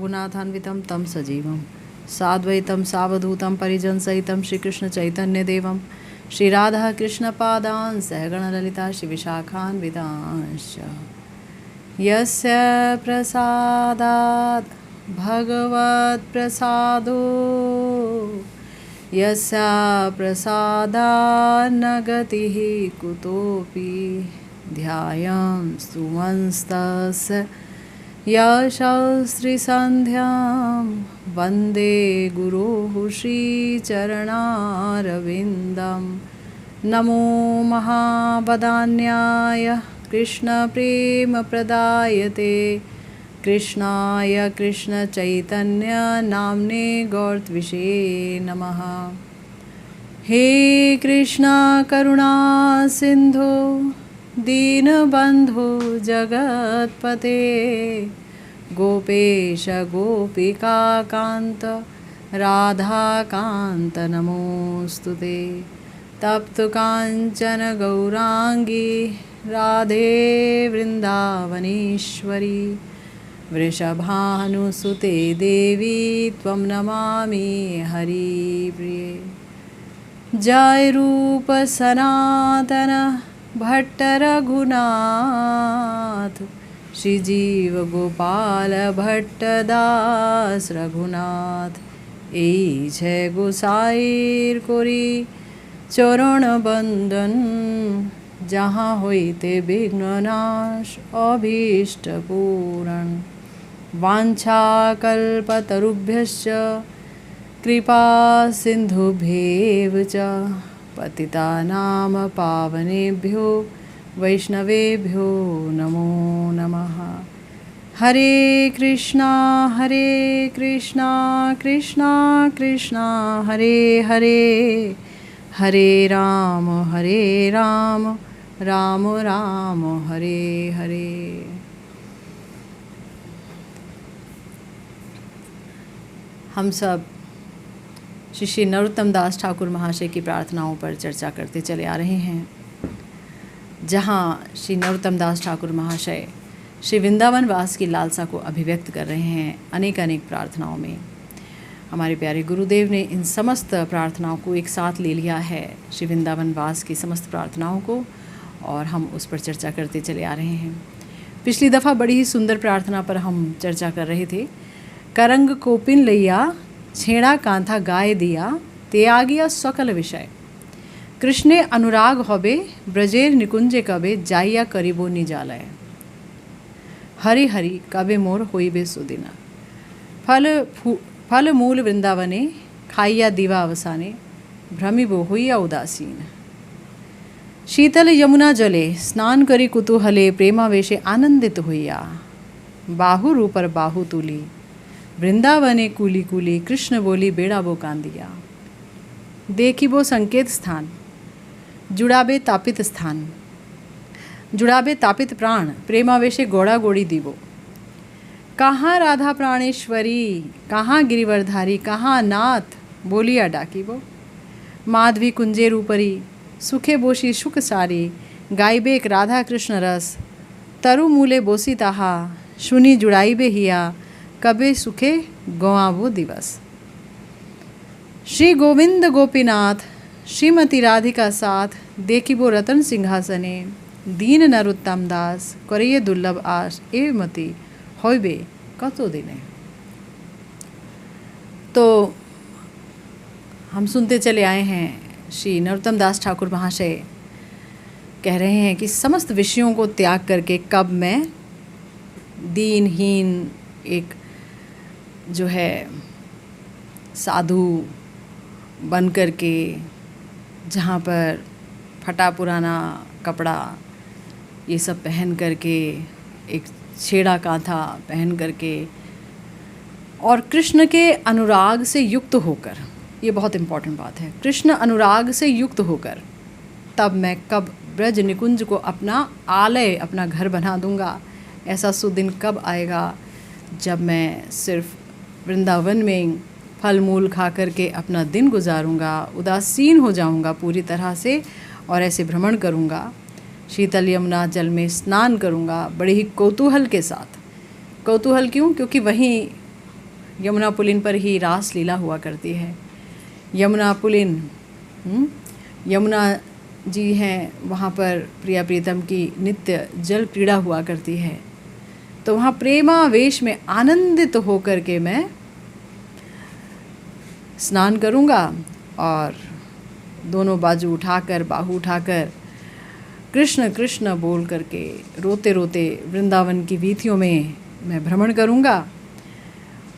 गुणान्वितं तं सजीवं साद्वैतं सावधूतं परिजनसहितं श्रीकृष्णचैतन्यदेवं श्रीराधाकृष्णपादान् सहगणललिता श्रीविशाखान्वितांश्च यस्य प्रसादात् भगवत्प्रसादो यस्य प्रसादान्न गतिः कुतोऽपि ध्यायं स्तुवंस्तस्य यशस्त्रिसन्ध्यां वन्दे गुरोः श्रीचरणारविन्दं नमो महावदान्याय कृष्णप्रेमप्रदायते कृष्णाय कृष्णचैतन्यनाम्ने गौरत्विषे नमः। हे कृष्णा करुणा सिन्धो दीनबन्धो जगत्पते गोपेश गोपिकान्त राधाकान्त नमोऽस्तुते तप्तकाञ्चन गौराङ्गी राधे वृन्दावनेश्वरी वृषभानुसुते देवी त्वं नमामि हरिप्रिये। जय रूप सनातन भट्ट रघुनाथ श्रीजीव गोपाल भट्टदास रघुनाथ এই છે গোসাইর করি চরণ বন্দন जहाँ होइते विघ्ननाश अभीष्ट पूरण वाञ्छाकल्पतरुभ्यश्च कृपा सिन्धुभ्येव च पतितानां पावनेभ्यो वैष्णवेभ्यो नमो नमः। हरे कृष्णा कृष्णा कृष्णा हरे हरे हरे राम राम राम हरे हरे। हम सब श्री नरोत्तम दास ठाकुर महाशय की प्रार्थनाओं पर चर्चा करते चले आ रहे हैं, जहाँ श्री नरोत्तम दास ठाकुर महाशय श्री वृंदावन वास की लालसा को अभिव्यक्त कर रहे हैं अनेक अनेक प्रार्थनाओं में। हमारे प्यारे गुरुदेव ने इन समस्त प्रार्थनाओं को एक साथ ले लिया है, श्री वृंदावन वास की समस्त प्रार्थनाओं को, और हम उस पर चर्चा करते चले आ रहे हैं। पिछली दफ़ा बड़ी ही सुंदर प्रार्थना पर हम चर्चा कर रहे थे। करंग कोपिन लैया छेड़ा कांथा गाय दिया ते आ गया सकल विषय कृष्णे अनुराग होबे ब्रजेर निकुंजे कबे जाइया करिबो निजालय हरि हरि कबे मोर होइबे सुदिना फल मूल वृंदावने खाइया दीवा अवसाने भ्रमिबो होइया उदासीन शीतल यमुना जले स्नान करी कुतूहले प्रेमावेशे आनंदित होइया बाहु रूपर बाहु तुली वृंदावने कूली कूली कृष्ण बोली बेड़ा बो कांदिया देखिबो संकेत स्थान जुड़ाबे तापित स्थान जुड़ाबे तापित प्राण प्रेमावेशे गोड़ा गोड़ी दीबो कहाँ राधा प्राणेश्वरी कहाँ गिरिवरधारी कहाँ नाथ बोलिया डाकीबो माधवी कुंजेर ऊपरी सुखे बोशी शुक सारी गायबेक राधा कृष्ण रस तरु मूले बोसी ताहा शुनी जुड़ाईबे हिया कबे सुखे गवाबो दिवस श्री गोविंद गोपीनाथ श्रीमती राधिका साथ देखिबो रतन सिंहासने दीन नरोत्तम दास करिए दुर्लभ आस एवमती होइबे कतो दिने। तो हम सुनते चले आए हैं श्री नरोत्तम दास ठाकुर महाशय कह रहे हैं कि समस्त विषयों को त्याग करके कब मैं दीनहीन एक जो है साधु बन करके, जहाँ पर फटा पुराना कपड़ा ये सब पहन करके, एक छेड़ा कांथा पहन करके और कृष्ण के अनुराग से युक्त होकर, ये बहुत इम्पॉर्टेंट बात है, कृष्ण अनुराग से युक्त होकर तब मैं कब ब्रज निकुंज को अपना आलय अपना घर बना दूंगा। ऐसा सुदिन कब आएगा जब मैं सिर्फ वृंदावन में फल मूल खा करके अपना दिन गुजारूंगा, उदासीन हो जाऊंगा पूरी तरह से और ऐसे भ्रमण करूंगा, शीतल यमुना जल में स्नान करूंगा बड़े ही कौतूहल के साथ। कौतूहल क्यों? क्योंकि वहीं यमुना पुलिन पर ही रास लीला हुआ करती है। यमुना पुलिन, यमुना जी हैं, वहाँ पर प्रिया प्रीतम की नित्य जल क्रीड़ा हुआ करती है। तो वहाँ प्रेमावेश में आनंदित होकर के मैं स्नान करूँगा और दोनों बाजू उठाकर, बाहु उठाकर कृष्ण कृष्ण बोल करके रोते रोते वृंदावन की वीथियों में मैं भ्रमण करूँगा।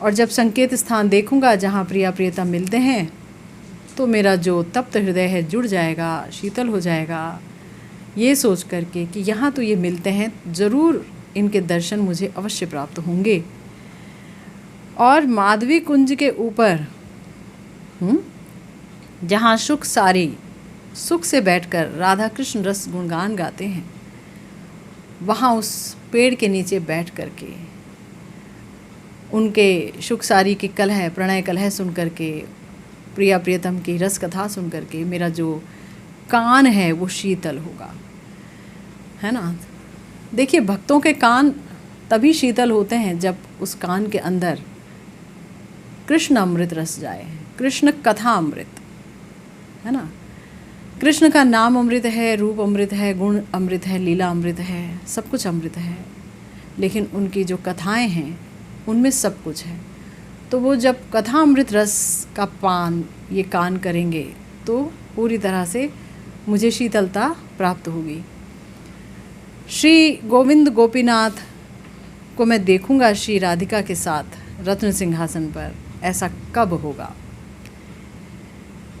और जब संकेत स्थान देखूँगा जहाँ प्रिया प्रियतम मिलते हैं तो मेरा जो तप्त हृदय है जुड़ जाएगा, शीतल हो जाएगा, ये सोच करके कि यहाँ तो ये मिलते हैं, ज़रूर इनके दर्शन मुझे अवश्य प्राप्त होंगे। और माधवी कुंज के ऊपर जहाँ सुख सारी सुख से बैठकर राधा कृष्ण रस गुणगान गाते हैं, वहाँ उस पेड़ के नीचे बैठ करके उनके सुख सारी की कलह, प्रणय कलह सुन करके, प्रिया प्रियतम की रस कथा सुन करके मेरा जो कान है वो शीतल होगा, है ना। देखिए, भक्तों के कान तभी शीतल होते हैं जब उस कान के अंदर कृष्ण अमृत रस जाए, कृष्ण कथा अमृत, है ना। कृष्ण का नाम अमृत है, रूप अमृत है, गुण अमृत है, लीला अमृत है, सब कुछ अमृत है। लेकिन उनकी जो कथाएं हैं उनमें सब कुछ है। तो वो जब कथा अमृत रस का पान ये कान करेंगे तो पूरी तरह से मुझे शीतलता प्राप्त होगी। श्री गोविंद गोपीनाथ को मैं देखूंगा श्री राधिका के साथ रत्न सिंहासन पर, ऐसा कब होगा?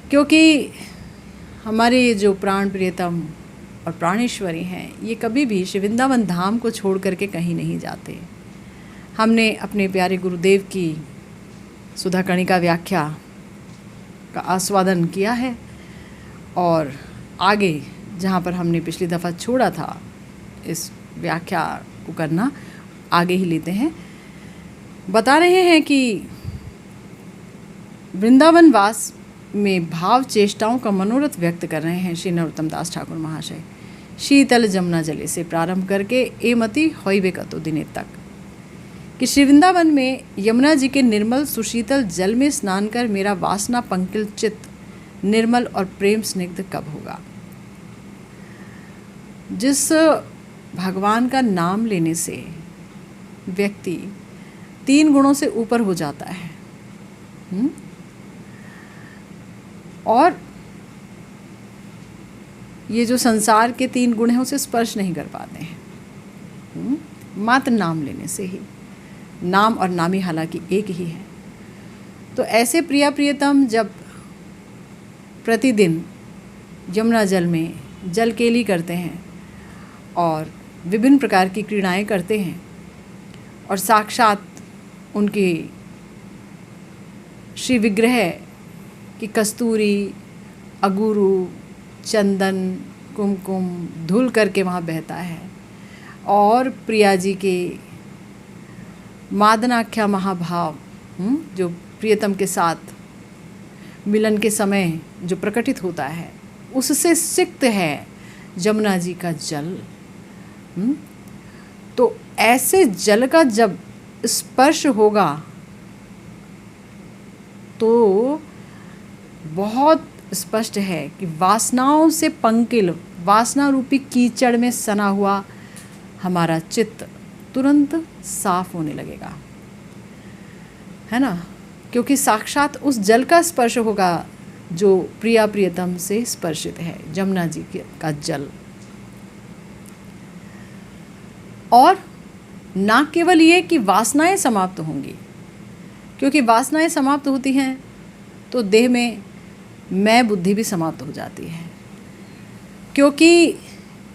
क्योंकि हमारे जो प्राण प्रियतम और प्राणेश्वरी हैं, ये कभी भी श्री वृंदावन धाम को छोड़ करके कहीं नहीं जाते। हमने अपने प्यारे गुरुदेव की सुधा कर्णिका व्याख्या का आस्वादन किया है और आगे जहाँ पर हमने पिछली दफ़ा छोड़ा था इस व्याख्या को करना आगे ही लेते हैं। बता रहे हैं कि वृंदावन वास में भाव चेष्टाओं का मनोरथ व्यक्त कर रहे हैं श्री नरोत्तम दास ठाकुर महाशय। शीतल जमुना जले से प्रारंभ करके एमति होइबे कतो दिने तक, कि श्री वृंदावन में यमुना जी के निर्मल सुशीतल जल में स्नान कर मेरा वासना पंकिल चित्त निर्मल और प्रेम स्निग्ध कब होगा। जिस भगवान का नाम लेने से व्यक्ति 3 गुणों से ऊपर हो जाता है और ये जो संसार के 3 गुण हैं उसे स्पर्श नहीं कर पाते हैं मात्र नाम लेने से ही। नाम और नामी हालांकि एक ही है। तो ऐसे प्रिया प्रियतम जब प्रतिदिन यमुना जल में जल केली करते हैं और विभिन्न प्रकार की क्रीड़ाएं करते हैं और साक्षात उनकी श्री विग्रह की कस्तूरी, अगुरु, चंदन, कुमकुम धुल करके वहाँ बहता है और प्रिया जी के मादनाख्या महाभाव जो प्रियतम के साथ मिलन के समय जो प्रकटित होता है, उससे सिक्त है जमुना जी का जल। तो ऐसे जल का जब स्पर्श होगा तो बहुत स्पष्ट है कि वासनाओं से पंकिल, वासना रूपी कीचड़ में सना हुआ हमारा चित्त तुरंत साफ होने लगेगा, है ना। क्योंकि साक्षात उस जल का स्पर्श होगा जो प्रिया प्रियतम से स्पर्शित है, जमुना जी का जल। और ना केवल ये कि वासनाएं समाप्त होंगी, क्योंकि वासनाएं समाप्त होती हैं तो देह में मैं बुद्धि भी समाप्त हो जाती है। क्योंकि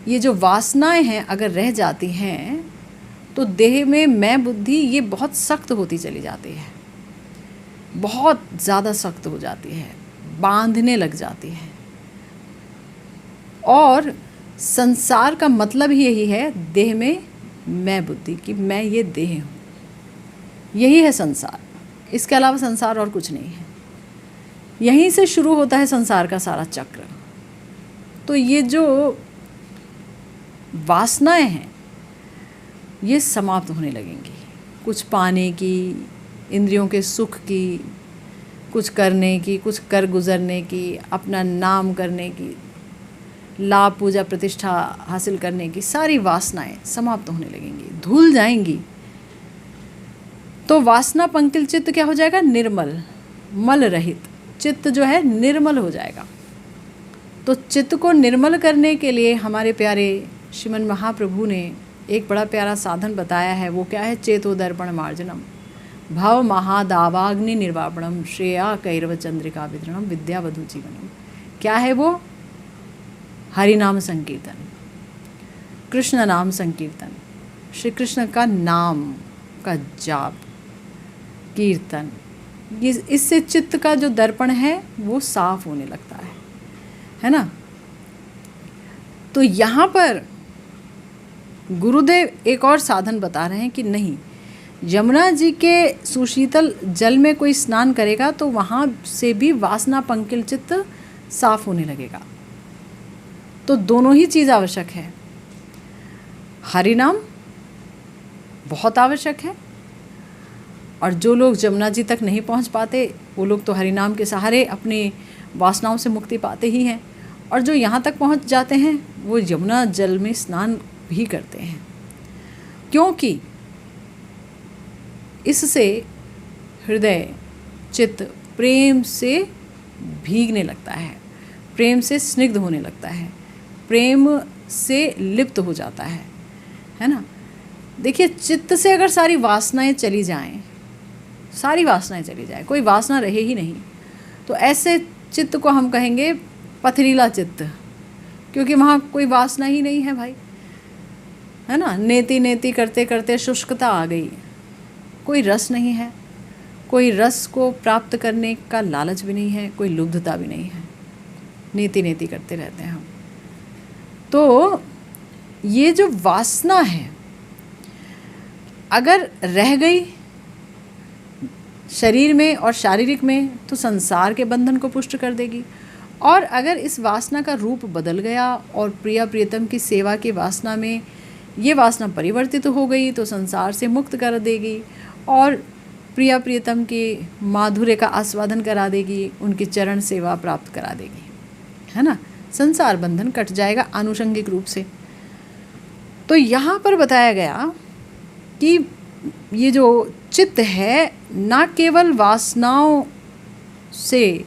ये जो वासनाएं हैं अगर रह जाती हैं तो देह में मैं बुद्धि ये बहुत सख्त होती चली जाती है, बहुत ज़्यादा सख्त हो जाती है, बांधने लग जाती है। और संसार का मतलब ही यही है, देह में मैं बुद्धि, कि मैं ये देह हूँ, यही है संसार। इसके अलावा संसार और कुछ नहीं है। यहीं से शुरू होता है संसार का सारा चक्र। तो ये जो वासनाएं हैं ये समाप्त होने लगेंगी। कुछ पाने की, इंद्रियों के सुख की, कुछ करने की, कुछ कर गुजरने की, अपना नाम करने की, लाभ पूजा प्रतिष्ठा हासिल करने की सारी वासनाएं समाप्त होने लगेंगी, धुल जाएंगी। तो वासना पंकिल चित्त क्या हो जाएगा? निर्मल, मल रहित चित्त जो है निर्मल हो जाएगा। तो चित्त को निर्मल करने के लिए हमारे प्यारे श्रीमन महाप्रभु ने एक बड़ा प्यारा साधन बताया है। वो क्या है? चेतो दर्पण मार्जनम भव महादावाग्नि निर्वापणम श्रेया कैरव चंद्रिका विदरणम विद्यावधु जीवनम। क्या है वो? हरि नाम संकीर्तन, कृष्ण नाम संकीर्तन, श्री कृष्ण का नाम का जाप, कीर्तन। इससे चित्त का जो दर्पण है वो साफ होने लगता है ना। तो यहाँ पर गुरुदेव एक और साधन बता रहे हैं कि नहीं, यमुना जी के सुशीतल जल में कोई स्नान करेगा तो वहाँ से भी वासना पंकिल चित्त साफ होने लगेगा। तो दोनों ही चीज़ आवश्यक है। हरि नाम बहुत आवश्यक है, और जो लोग यमुना जी तक नहीं पहुँच पाते वो लोग तो हरि नाम के सहारे अपनी वासनाओं से मुक्ति पाते ही हैं, और जो यहाँ तक पहुँच जाते हैं वो यमुना जल में स्नान भी करते हैं, क्योंकि इससे हृदय चित्त प्रेम से भीगने लगता है, प्रेम से स्निग्ध होने लगता है, प्रेम से लिप्त हो जाता है ना। देखिए, चित्त से अगर सारी वासनाएं चली जाएं, सारी वासनाएं चली जाएं, कोई वासना रहे ही नहीं, तो ऐसे चित्त को हम कहेंगे पथरीला चित्त, क्योंकि वहाँ कोई वासना ही नहीं है भाई, है ना। नेति नेति करते करते शुष्कता आ गई, कोई रस नहीं है, कोई रस को प्राप्त करने का लालच भी नहीं है, कोई लुब्धता भी नहीं है, नेति नेति करते रहते हैं हम। तो ये जो वासना है अगर रह गई शरीर में और शारीरिक में तो संसार के बंधन को पुष्ट कर देगी, और अगर इस वासना का रूप बदल गया और प्रिया प्रियतम की सेवा की वासना में ये वासना परिवर्तित हो गई तो संसार से मुक्त कर देगी और प्रिया प्रियतम के माधुर्य का आस्वादन करा देगी, उनकी चरण सेवा प्राप्त करा देगी, है ना। संसार बंधन कट जाएगा आनुषंगिक रूप से। तो यहाँ पर बताया गया कि ये जो चित्त है ना केवल वासनाओं से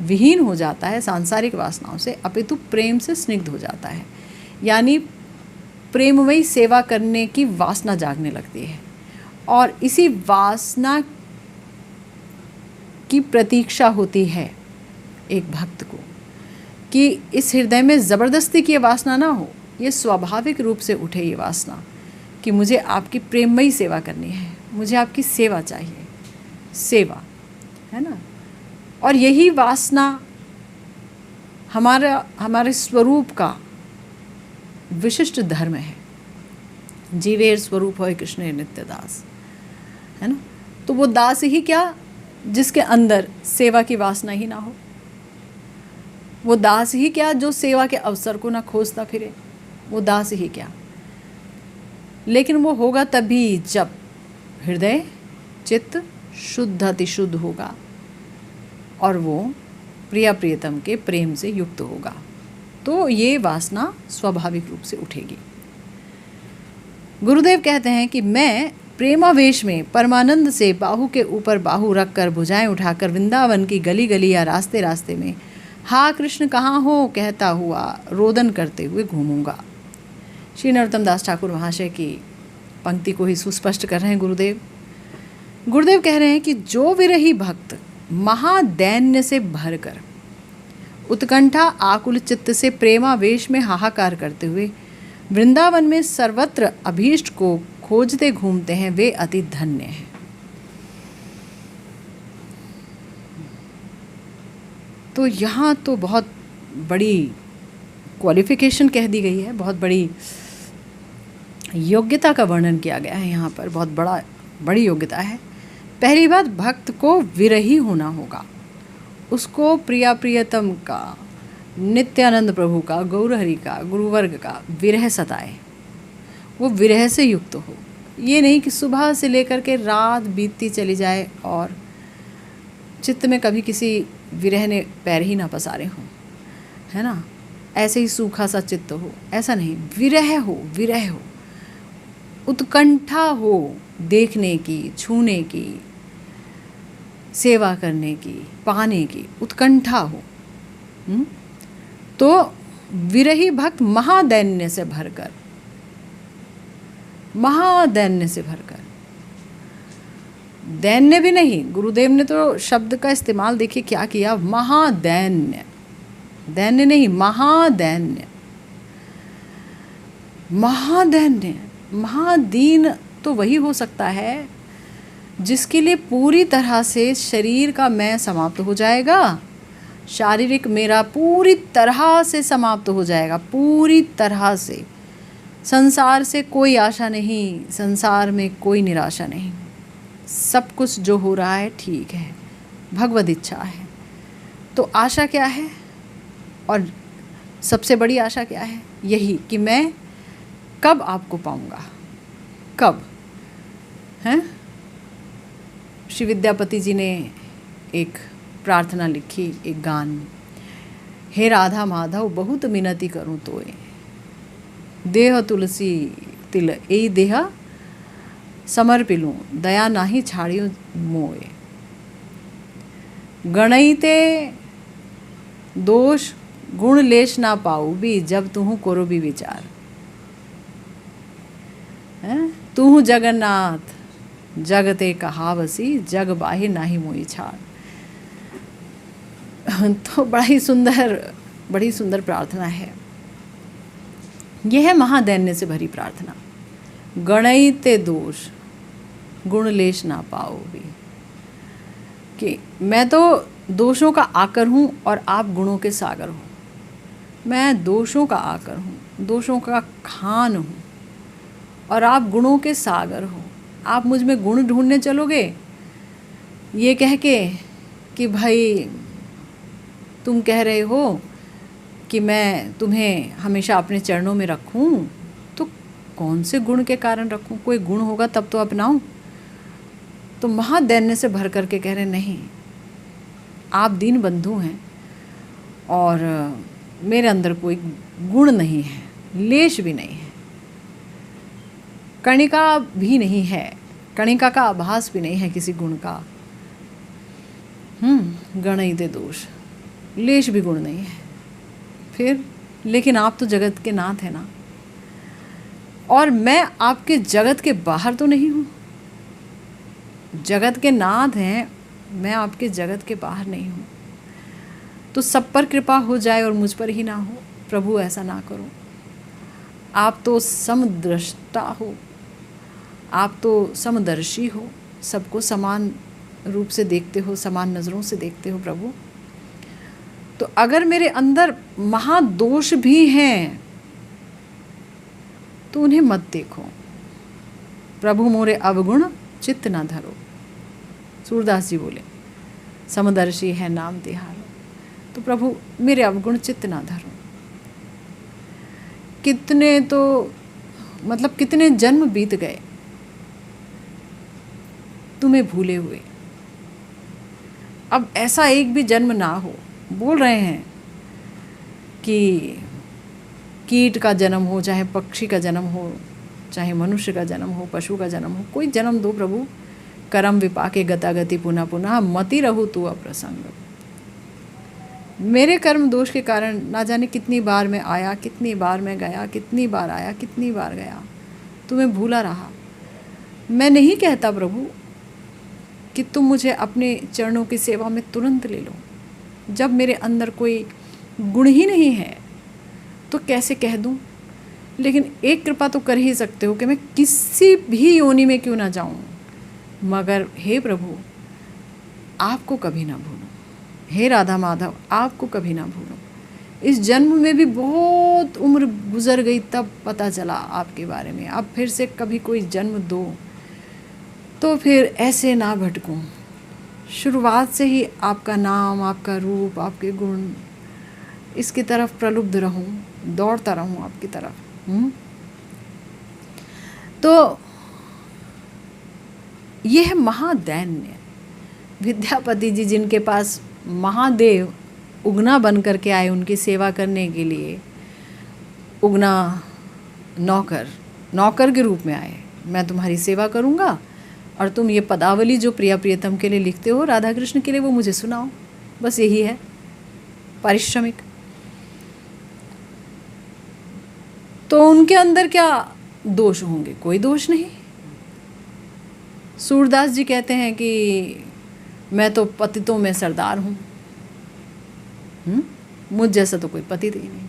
विहीन हो जाता है, सांसारिक वासनाओं से, अपितु प्रेम से स्निग्ध हो जाता है, यानी प्रेममयी सेवा करने की वासना जागने लगती है। और इसी वासना की प्रतीक्षा होती है एक भक्त को कि इस हृदय में ज़बरदस्ती की ये वासना ना हो, ये स्वाभाविक रूप से उठे ये वासना कि मुझे आपकी प्रेममयी सेवा करनी है, मुझे आपकी सेवा चाहिए, सेवा, है ना। और यही वासना हमारे स्वरूप का विशिष्ट धर्म है। जीवेर स्वरूप होय कृष्ण नित्य दास, है ना। तो वो दास ही क्या जिसके अंदर सेवा की वासना ही ना हो, वो दास ही क्या जो सेवा के अवसर को ना खोजता फिरे, वो दास ही क्या। लेकिन वो होगा तभी जब हृदय चित्त शुद्ध अति शुद्ध होगा और वो प्रिया प्रियतम के प्रेम से युक्त होगा, तो ये वासना स्वाभाविक रूप से उठेगी। गुरुदेव कहते हैं कि मैं प्रेमावेश में परमानंद से बाहु के ऊपर बाहु रखकर भुजाएं उठाकर वृंदावन की गली गली या रास्ते रास्ते में हा कृष्ण कहाँ हो कहता हुआ रोदन करते हुए घूमूंगा। श्री नरोत्तम दास ठाकुर महाशय की पंक्ति को ही सुस्पष्ट कर रहे हैं गुरुदेव। गुरुदेव कह रहे हैं कि जो विरही भक्त महादैन्य से भरकर उत्कंठा आकुल चित्त से प्रेमावेश में हाहाकार करते हुए वृंदावन में सर्वत्र अभीष्ट को खोजते घूमते हैं, वे अति धन्य हैं। तो यहाँ तो बहुत बड़ी क्वालिफिकेशन कह दी गई है, बहुत बड़ी योग्यता का वर्णन किया गया है यहाँ पर, बहुत बड़ी योग्यता है। पहली बात, भक्त को विरही होना होगा, उसको प्रिया प्रियतम का, नित्यानंद प्रभु का, गौरहरि का, गुरुवर्ग का विरह सताए, वो विरह से युक्त हो, ये नहीं कि सुबह से लेकर के रात बीतती चली जाए और चित्त में कभी किसी विरह ने पैर ही ना पसारे हों, है ना, ऐसे ही सूखा सा चित्त हो, ऐसा नहीं। विरह हो, उत्कंठा हो देखने की, छूने की, सेवा करने की, पाने की उत्कंठा हो। तो विरही भक्त महादैन्य से भरकर, महादैन्य से भरकर, दैन्य भी नहीं, गुरुदेव ने तो शब्द का इस्तेमाल देखिए क्या किया, महादैन्य, दैन्य नहीं, महादैन्य, महादैन्य। महादीन तो वही हो सकता है जिसके लिए पूरी तरह से शरीर का मैं समाप्त हो जाएगा, शारीरिक मेरा पूरी तरह से समाप्त हो जाएगा, पूरी तरह से। संसार से कोई आशा नहीं, संसार में कोई निराशा नहीं, सब कुछ जो हो रहा है ठीक है, भगवद इच्छा है। तो आशा क्या है, और सबसे बड़ी आशा क्या है, यही कि मैं कब आपको पाऊंगा, कब, हैं। श्री विद्यापति जी ने एक प्रार्थना लिखी, एक गान, हे राधा माधव बहुत मिनती करूँ तोय, देह तुलसी तिल ए देह समर्पिलूँ, दया नाही छाड़ियों मोए, गणईते दोष गुण लेश ना पाऊ भी, जब तुहु करो भी विचार, तुहु जगन्नाथ जगते कहावसी, जग बाहि नाही मोई छाड़। तो बड़ी सुंदर प्रार्थना है। यह है महादैन्य से भरी प्रार्थना। गणईते दोष गुण लेश ना पाओ भी, कि मैं तो दोषों का आकर हूँ और आप गुणों के सागर हो। मैं दोषों का आकर हूँ, दोषों का खान हूँ, और आप गुणों के सागर हो। आप मुझ में गुण ढूंढने चलोगे ये कह के कि भाई तुम कह रहे हो कि मैं तुम्हें हमेशा अपने चरणों में रखूं, तो कौन से गुण के कारण रखूं, कोई गुण होगा तब तो अपनाऊं। तो महादैन्य से भर करके कह रहे नहीं, आप दीन बंधु हैं और मेरे अंदर कोई गुण नहीं है, लेश भी नहीं है, कणिका भी नहीं है, कणिका का आभास भी नहीं है किसी गुण का। गणईते दोष, लेश भी गुण नहीं है। फिर लेकिन आप तो जगत के नाथ हैं ना, और मैं आपके जगत के बाहर तो नहीं हूँ। जगत के नाथ हैं, मैं आपके जगत के बाहर नहीं हूँ। तो सब पर कृपा हो जाए और मुझ पर ही ना हो। प्रभु ऐसा ना करो। आप तो समदृष्टा हो, आप तो समदर्शी हो, सबको समान रूप से देखते हो, समान नज़रों से देखते हो प्रभु। तो अगर मेरे अंदर महादोष भी हैं तो उन्हें मत देखो। प्रभु मोरे अवगुण चित्त न धरो, सूरदास जी बोले, समदर्शी है नाम तिहारो। तो प्रभु मेरे अवगुण चित्त न धरो। कितने तो मतलब कितने जन्म बीत गए तुम्हें भूले हुए, अब ऐसा एक भी जन्म ना हो। बोल रहे हैं कि कीट का जन्म हो, चाहे पक्षी का जन्म हो, चाहे मनुष्य का जन्म हो, पशु का जन्म हो, कोई जन्म दो प्रभु। करम विपाके गतागति पुनः पुनः, मति रहु तू अप्रसंग। मेरे कर्म दोष के कारण ना जाने कितनी बार मैं आया, कितनी बार मैं गया, कितनी बार आया, कितनी बार गया, तुम्हें भूला रहा। मैं नहीं कहता प्रभु कि तुम मुझे अपने चरणों की सेवा में तुरंत ले लो। जब मेरे अंदर कोई गुण ही नहीं है तो कैसे कह दूं। लेकिन एक कृपा तो कर ही सकते हो कि मैं किसी भी योनि में क्यों ना जाऊं, मगर हे प्रभु आपको कभी ना भूलूं। हे राधा माधव आपको कभी ना भूलूं। इस जन्म में भी बहुत उम्र गुजर गई तब पता चला आपके बारे में। अब फिर से कभी कोई जन्म दो तो फिर ऐसे ना भटकूं, शुरुआत से ही आपका नाम, आपका रूप, आपके गुण, इसकी तरफ प्रलुब्ध रहूं, दौड़ता रहूं आपकी तरफ। तो ये है महादैन्य। विद्यापति जी जिनके पास महादेव उगना बन करके आए उनकी सेवा करने के लिए, उगना नौकर के रूप में आए, मैं तुम्हारी सेवा करूँगा और तुम ये पदावली जो प्रिया प्रियतम के लिए लिखते हो राधा कृष्ण के लिए वो मुझे सुनाओ, बस यही है पारिश्रमिक। तो उनके अंदर क्या दोष होंगे? कोई दोष नहीं। सूरदास जी कहते हैं कि मैं तो पतितों में सरदार हूँ, मुझ जैसा तो कोई पतित ही नहीं।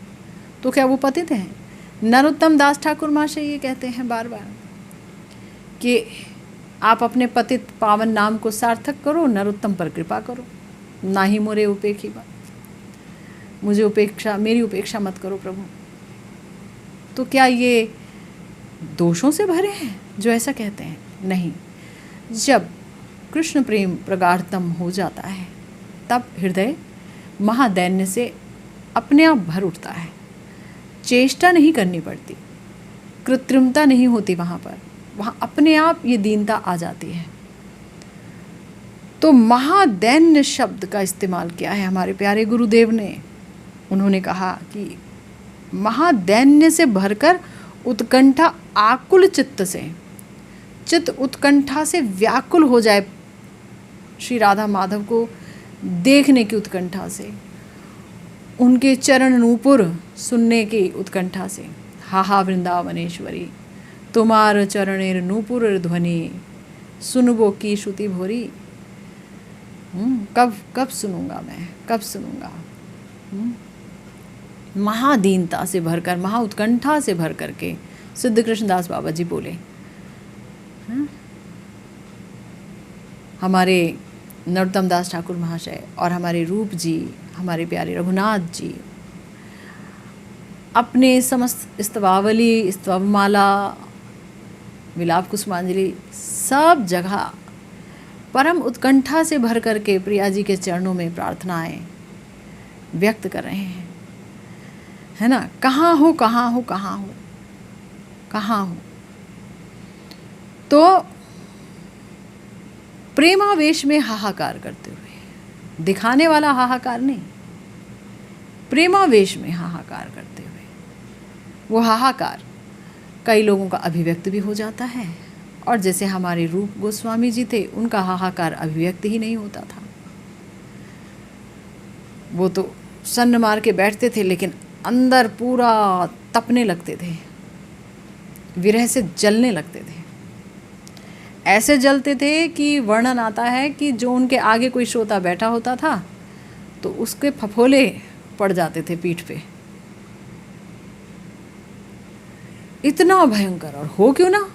तो क्या वो पतित हैं? नरोत्तम दास ठाकुर महाशय ये कहते हैं बार बार कि आप अपने पतित पावन नाम को सार्थक करो, नरोत्तम पर कृपा करो, ना ही मोरे उपेक्षी बा, मुझे मेरी उपेक्षा मत करो प्रभु। तो क्या ये दोषों से भरे हैं जो ऐसा कहते हैं? नहीं। जब कृष्ण प्रेम प्रगाढ़तम हो जाता है तब हृदय महादैन्य से अपने आप भर उठता है। चेष्टा नहीं करनी पड़ती, कृत्रिमता नहीं होती वहाँ अपने आप ये दीनता आ जाती है। तो महादैन्य शब्द का इस्तेमाल किया है हमारे प्यारे गुरुदेव ने। उन्होंने कहा कि महादैन्य से भरकर उत्कंठा आकुल चित्त उत्कंठा से व्याकुल हो जाए, श्री राधा माधव को देखने की उत्कंठा से, उनके चरण नूपुर सुनने की उत्कंठा से। हा वृंदावनेश्वरी तुम्हार चरणेर नूपुर ध्वनि सुनबो की श्रुति भोरी। कब सुनूंगा मैं, कब सुनूंगा। महादीनता से भरकर, महा उत्कंठा से भर करके सिद्ध कृष्णदास बाबा जी बोले। हमारे नरोत्तम दास ठाकुर महाशय और हमारे रूप जी, हमारे प्यारे रघुनाथ जी अपने समस्त स्तवावली, स्तवमाला, विलाप कुसुमांजलि सब जगह परम उत्कंठा से भर करके प्रिया जी के चरणों में प्रार्थनाएं व्यक्त कर रहे हैं, है ना। कहाँ हो, कहाँ हो, कहाँ हो, कहाँ हो। तो प्रेमावेश में हाहाकार करते हुए, दिखाने वाला हाहाकार नहीं, प्रेमावेश में हाहाकार करते हुए, वो हाहाकार कई लोगों का अभिव्यक्त भी हो जाता है। और जैसे हमारे रूप गोस्वामी जी थे, उनका हाहाकार अभिव्यक्त ही नहीं होता था। वो तो सन्न मार के बैठते थे लेकिन अंदर पूरा तपने लगते थे, विरह से जलने लगते थे। ऐसे जलते थे कि वर्णन आता है कि जो उनके आगे कोई श्रोता बैठा होता था तो उसके फफोले पड़ जाते थे पीठ पे। इतना भयंकर। और हो क्यों ना,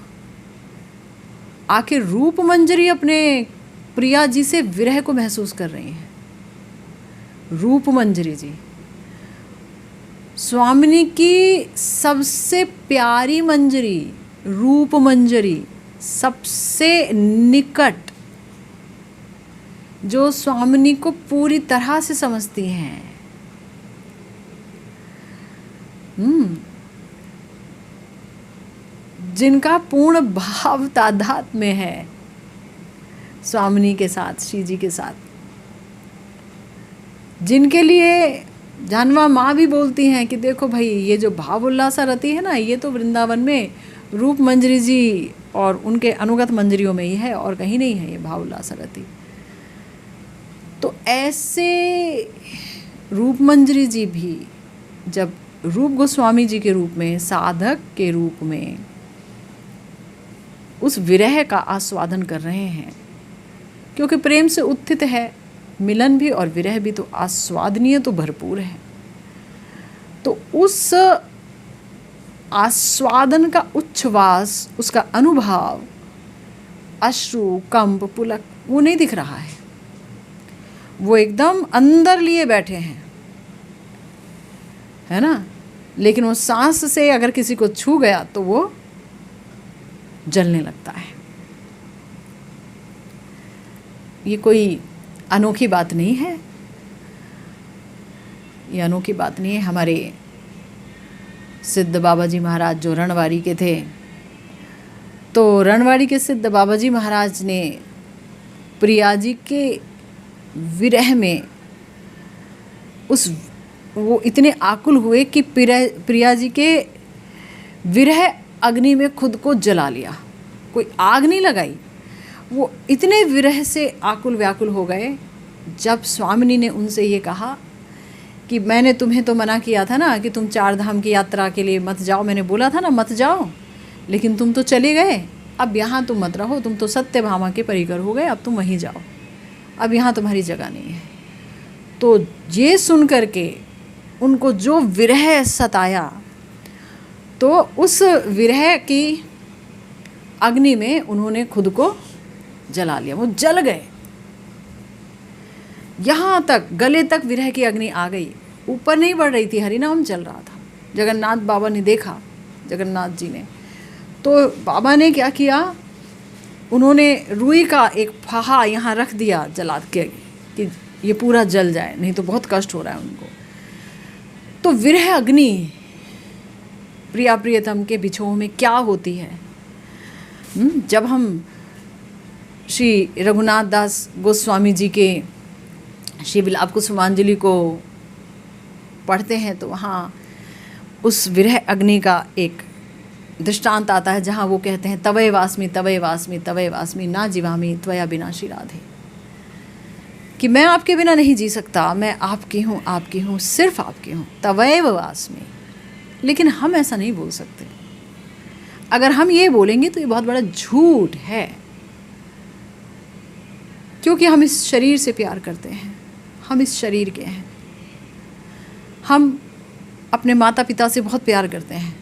आखिर रूप मंजरी अपने प्रिया जी से विरह को महसूस कर रही हैं। रूप मंजरी जी स्वामिनी की सबसे प्यारी मंजरी, रूप मंजरी, सबसे निकट, जो स्वामिनी को पूरी तरह से समझती हैं। जिनका पूर्ण भाव तादात्म्य है स्वामिनी के साथ, श्री जी के साथ, जिनके लिए जानवा माँ भी बोलती हैं कि देखो भाई, ये जो भाव उल्लासा रति है ना, ये तो वृंदावन में रूप मंजरी जी और उनके अनुगत मंजरियों में ही है और कहीं नहीं है ये भाव उल्लासा रति। तो ऐसे रूप मंजरी जी भी जब रूप गोस्वामी जी के रूप में, साधक के रूप में उस विरह का आस्वादन कर रहे हैं, क्योंकि प्रेम से उत्थित है मिलन भी और विरह भी, तो आस्वादनीय तो भरपूर है। तो उस आस्वादन का उच्छ्वास, उसका अनुभव, अश्रु, कंप, पुलक वो नहीं दिख रहा है। वो एकदम अंदर लिए बैठे हैं, है ना। लेकिन वो सांस से अगर किसी को छू गया तो वो जलने लगता है। ये कोई अनोखी बात नहीं है, ये अनोखी बात नहीं है। हमारे सिद्ध बाबा जी महाराज जो रणवारी के थे, तो रणवाड़ी के सिद्ध बाबा जी महाराज ने प्रिया जी के विरह में वो इतने आकुल हुए कि प्रिया जी के विरह अग्नि में खुद को जला लिया। कोई आग नहीं लगाई, वो इतने विरह से आकुल व्याकुल हो गए। जब स्वामिनी ने उनसे ये कहा कि मैंने तुम्हें तो मना किया था ना कि तुम 4 धाम की यात्रा के लिए मत जाओ, मैंने बोला था ना मत जाओ, लेकिन तुम तो चले गए, अब यहाँ तुम मत रहो, तुम तो सत्यभामा के परिकर हो गए, अब तुम वहीं जाओ, अब यहाँ तुम्हारी जगह नहीं है। तो ये सुन कर के उनको जो विरह सताया, तो उस विरह की अग्नि में उन्होंने खुद को जला लिया, वो जल गए। यहाँ तक गले तक विरह की अग्नि आ गई, ऊपर नहीं बढ़ रही थी, हरिनाम चल रहा था। जगन्नाथ बाबा ने देखा, जगन्नाथ जी ने, तो बाबा ने क्या किया, उन्होंने रुई का एक फाहा यहाँ रख दिया जला के कि ये पूरा जल जाए, नहीं तो बहुत कष्ट हो रहा है उनको। तो विरह अग्नि प्रिया प्रियतम के बिछोह में क्या होती है। जब हम श्री रघुनाथ दास गोस्वामी जी के श्री विलाप कुसुमांजलि को पढ़ते हैं तो वहाँ उस विरह अग्नि का एक दृष्टांत आता है, जहाँ वो कहते हैं तवय वास्मि तवय वास्मि तवय वास्मि ना जीवामि त्वया बिना श्री राधे, कि मैं आपके बिना नहीं जी सकता, मैं आपकी हूँ, सिर्फ आपकी हूँ, तवैव वास्मि। लेकिन हम ऐसा नहीं बोल सकते। अगर हम ये बोलेंगे तो ये बहुत बड़ा झूठ है, क्योंकि हम इस शरीर से प्यार करते हैं, हम इस शरीर के हैं। हम अपने माता पिता से बहुत प्यार करते हैं,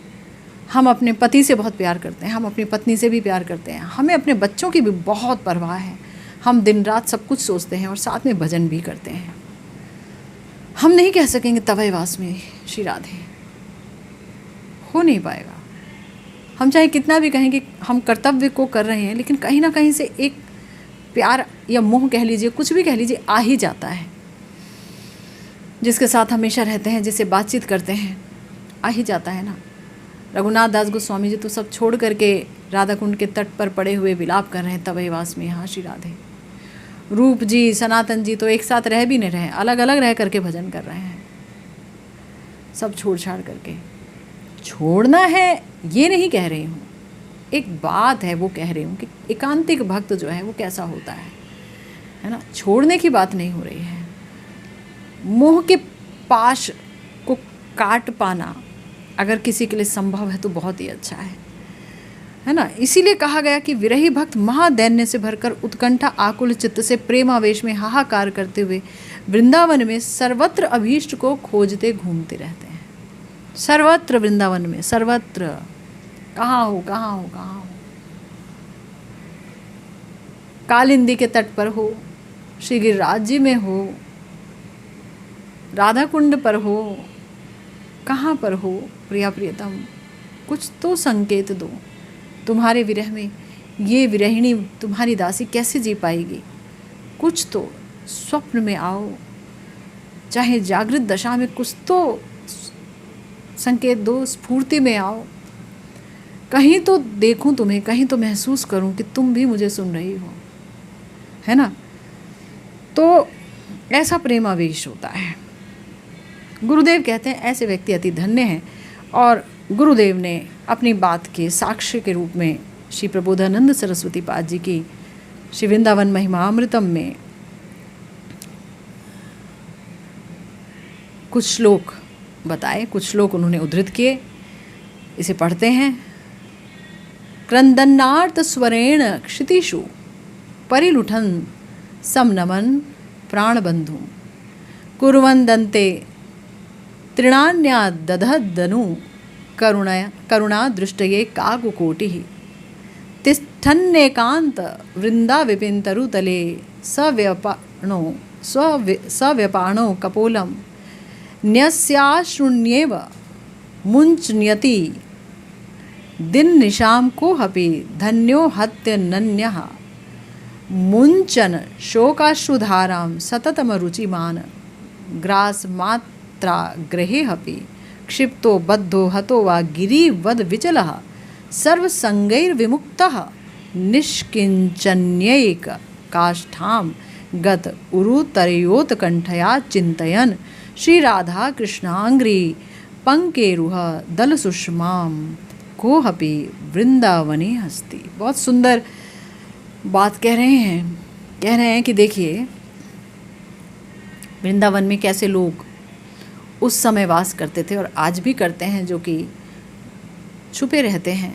हम अपने पति से बहुत प्यार करते हैं, हम अपनी पत्नी से भी प्यार करते हैं, हमें अपने बच्चों की भी बहुत परवाह है, हम दिन रात सब कुछ सोचते हैं और साथ में भजन भी करते हैं। हम नहीं कह सकेंगे तवय वास्मि श्री राधे, हो नहीं पाएगा। हम चाहे कितना भी कहें कि हम कर्तव्य को कर रहे हैं, लेकिन कहीं ना कहीं से एक प्यार या मोह कह लीजिए, कुछ भी कह लीजिए, आ ही जाता है। जिसके साथ हमेशा रहते हैं, जिससे बातचीत करते हैं, आ ही जाता है ना। रघुनाथ दास गोस्वामी जी तो सब छोड़ करके राधा कुंड के तट पर पड़े हुए विलाप कर रहे हैं तवय वास्मि हाँ श्री राधे। रूप जी, सनातन जी तो एक साथ रह भी नहीं रहे, अलग अलग रह करके भजन कर रहे हैं, सब छोड़ छाड़ करके। छोड़ना है ये नहीं कह रही हूँ, एक बात है वो कह रही हूँ कि एकांतिक भक्त जो है वो कैसा होता है ना। छोड़ने की बात नहीं हो रही है। मोह के पाश को काट पाना अगर किसी के लिए संभव है तो बहुत ही अच्छा है ना। इसीलिए कहा गया कि विरही भक्त महादैन्य से भरकर उत्कंठा आकुल चित्त से प्रेमावेश में हाहाकार करते हुए वृंदावन में सर्वत्र अभीष्ट को खोजते घूमते रहते हैं। सर्वत्र वृंदावन में, सर्वत्र, कहाँ हो कहाँ हो कहाँ हो। कालिंदी के तट पर हो, श्री गिरिराज जी में हो, राधा कुंड पर हो, कहाँ पर हो प्रिया प्रियतम, कुछ तो संकेत दो। तुम्हारे विरह में ये विरहिणी तुम्हारी दासी कैसे जी पाएगी। कुछ तो स्वप्न में आओ, चाहे जागृत दशा में कुछ तो संकेत दो, स्फूर्ति में आओ, कहीं तो देखूं तुम्हें, कहीं तो महसूस करूं कि तुम भी मुझे सुन रही हो, है ना। तो ऐसा प्रेमावेश होता है। गुरुदेव कहते हैं ऐसे व्यक्ति अति धन्य हैं। और गुरुदेव ने अपनी बात के साक्ष्य के रूप में श्री प्रबोधानंद सरस्वती पाद जी की श्री वृंदावन महिमामृतम में कुछ श्लोक बताए, कुछ श्लोक उन्होंने उद्धृत किए। इसे पढ़ते हैं। क्रंदन्नार्थ स्वरेण क्षितिषु परिलुठन समनमन प्राणबंधु कुर्वन्दन्ते तृणान्यादधनु करुणा दृष्टये काकुकोटिः तिष्ठन्नेकान्त वृंदा विपिन्तरुतले सव्यपाणो कपोलं न्यस्याशृण्येव मुञ्चन्यति दिन निशाम को हपि धन्यो हत्यनन्यः मुञ्चन शोकाश्रुधारां सततमरुचिमान् ग्रासमात्रा ग्रहे हपि क्षिप्तो बद्धो हतो वा गिरिवद विचलः सर्व संगैर विमुक्तः निष्किंचन्यैक काष्ठाम गत उरुतरयोत कंठया चिंतयन श्री राधा कृष्णांग्री पंकेरुह दल सुषमाम कोहपि वृंदावने हस्ति। बहुत सुंदर बात कह रहे हैं कि देखिए वृंदावन में कैसे लोग उस समय वास करते थे और आज भी करते हैं, जो कि छुपे रहते हैं।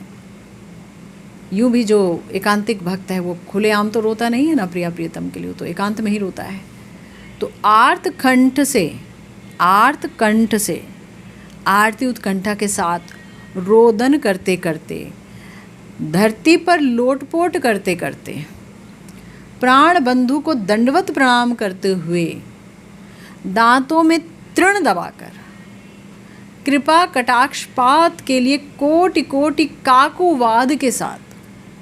यूं भी जो एकांतिक भक्त है वो खुलेआम तो रोता नहीं है ना प्रिया प्रियतम के लिए, तो एकांत में ही रोता है। तो आर्त कंठ से आरती उत्कंठा के साथ रोदन करते करते, धरती पर लोटपोट करते करते, प्राण बंधु को दंडवत प्रणाम करते हुए, दांतों में तृण दबाकर, कृपा कटाक्षपात के लिए कोटि कोटि काकुवाद के साथ,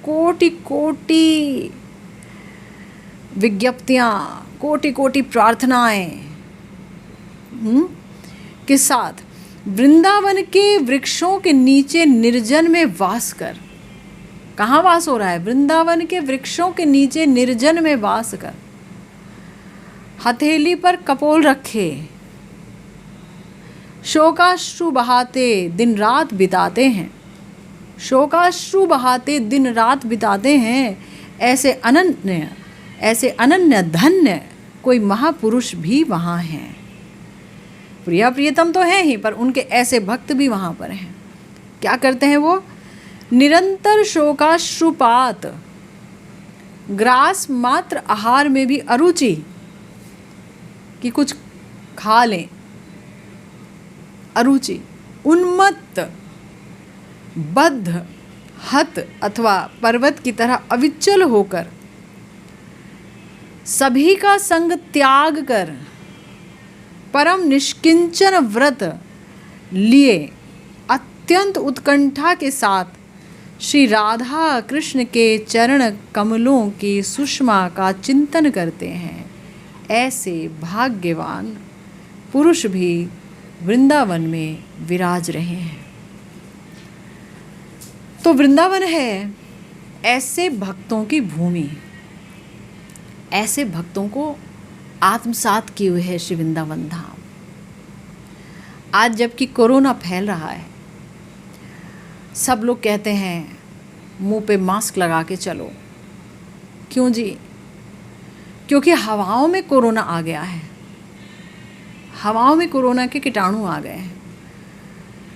कोटि कोटि विज्ञप्तियाँ, कोटि कोटि प्रार्थनाएं के साथ वृंदावन के वृक्षों के नीचे निर्जन में वास कर, कहाँ वास हो रहा है? वृंदावन के वृक्षों के नीचे निर्जन में वास कर, हथेली पर कपोल रखे, शोकाश्रु बहाते दिन रात बिताते हैं, शोकाश्रु बहाते दिन रात बिताते हैं। ऐसे अनन्य धन्य कोई महापुरुष भी वहाँ हैं। प्रिया प्रियतम तो हैं ही, पर उनके ऐसे भक्त भी वहाँ पर हैं। क्या करते हैं वो? निरंतर शोकाश्रुपात, ग्रास मात्र आहार में भी अरुचि कि कुछ खा लें, अरुचि, उन्मत्त, बद्ध, हत अथवा पर्वत की तरह अविचल होकर, सभी का संग त्याग कर, परम निष्किंचन व्रत लिए अत्यंत उत्कंठा के साथ श्री राधा कृष्ण के चरण कमलों की सुषमा का चिंतन करते हैं। ऐसे भाग्यवान पुरुष भी वृंदावन में विराज रहे हैं। तो वृंदावन है ऐसे भक्तों की भूमि, ऐसे भक्तों को आत्मसात किए हुए है श्री वृंदावन धाम। आज जबकि कोरोना फैल रहा है, सब लोग कहते हैं मुंह पे मास्क लगा के चलो। क्यों जी? क्योंकि हवाओं में कोरोना आ गया है, हवाओं में कोरोना के कीटाणु आ गए हैं,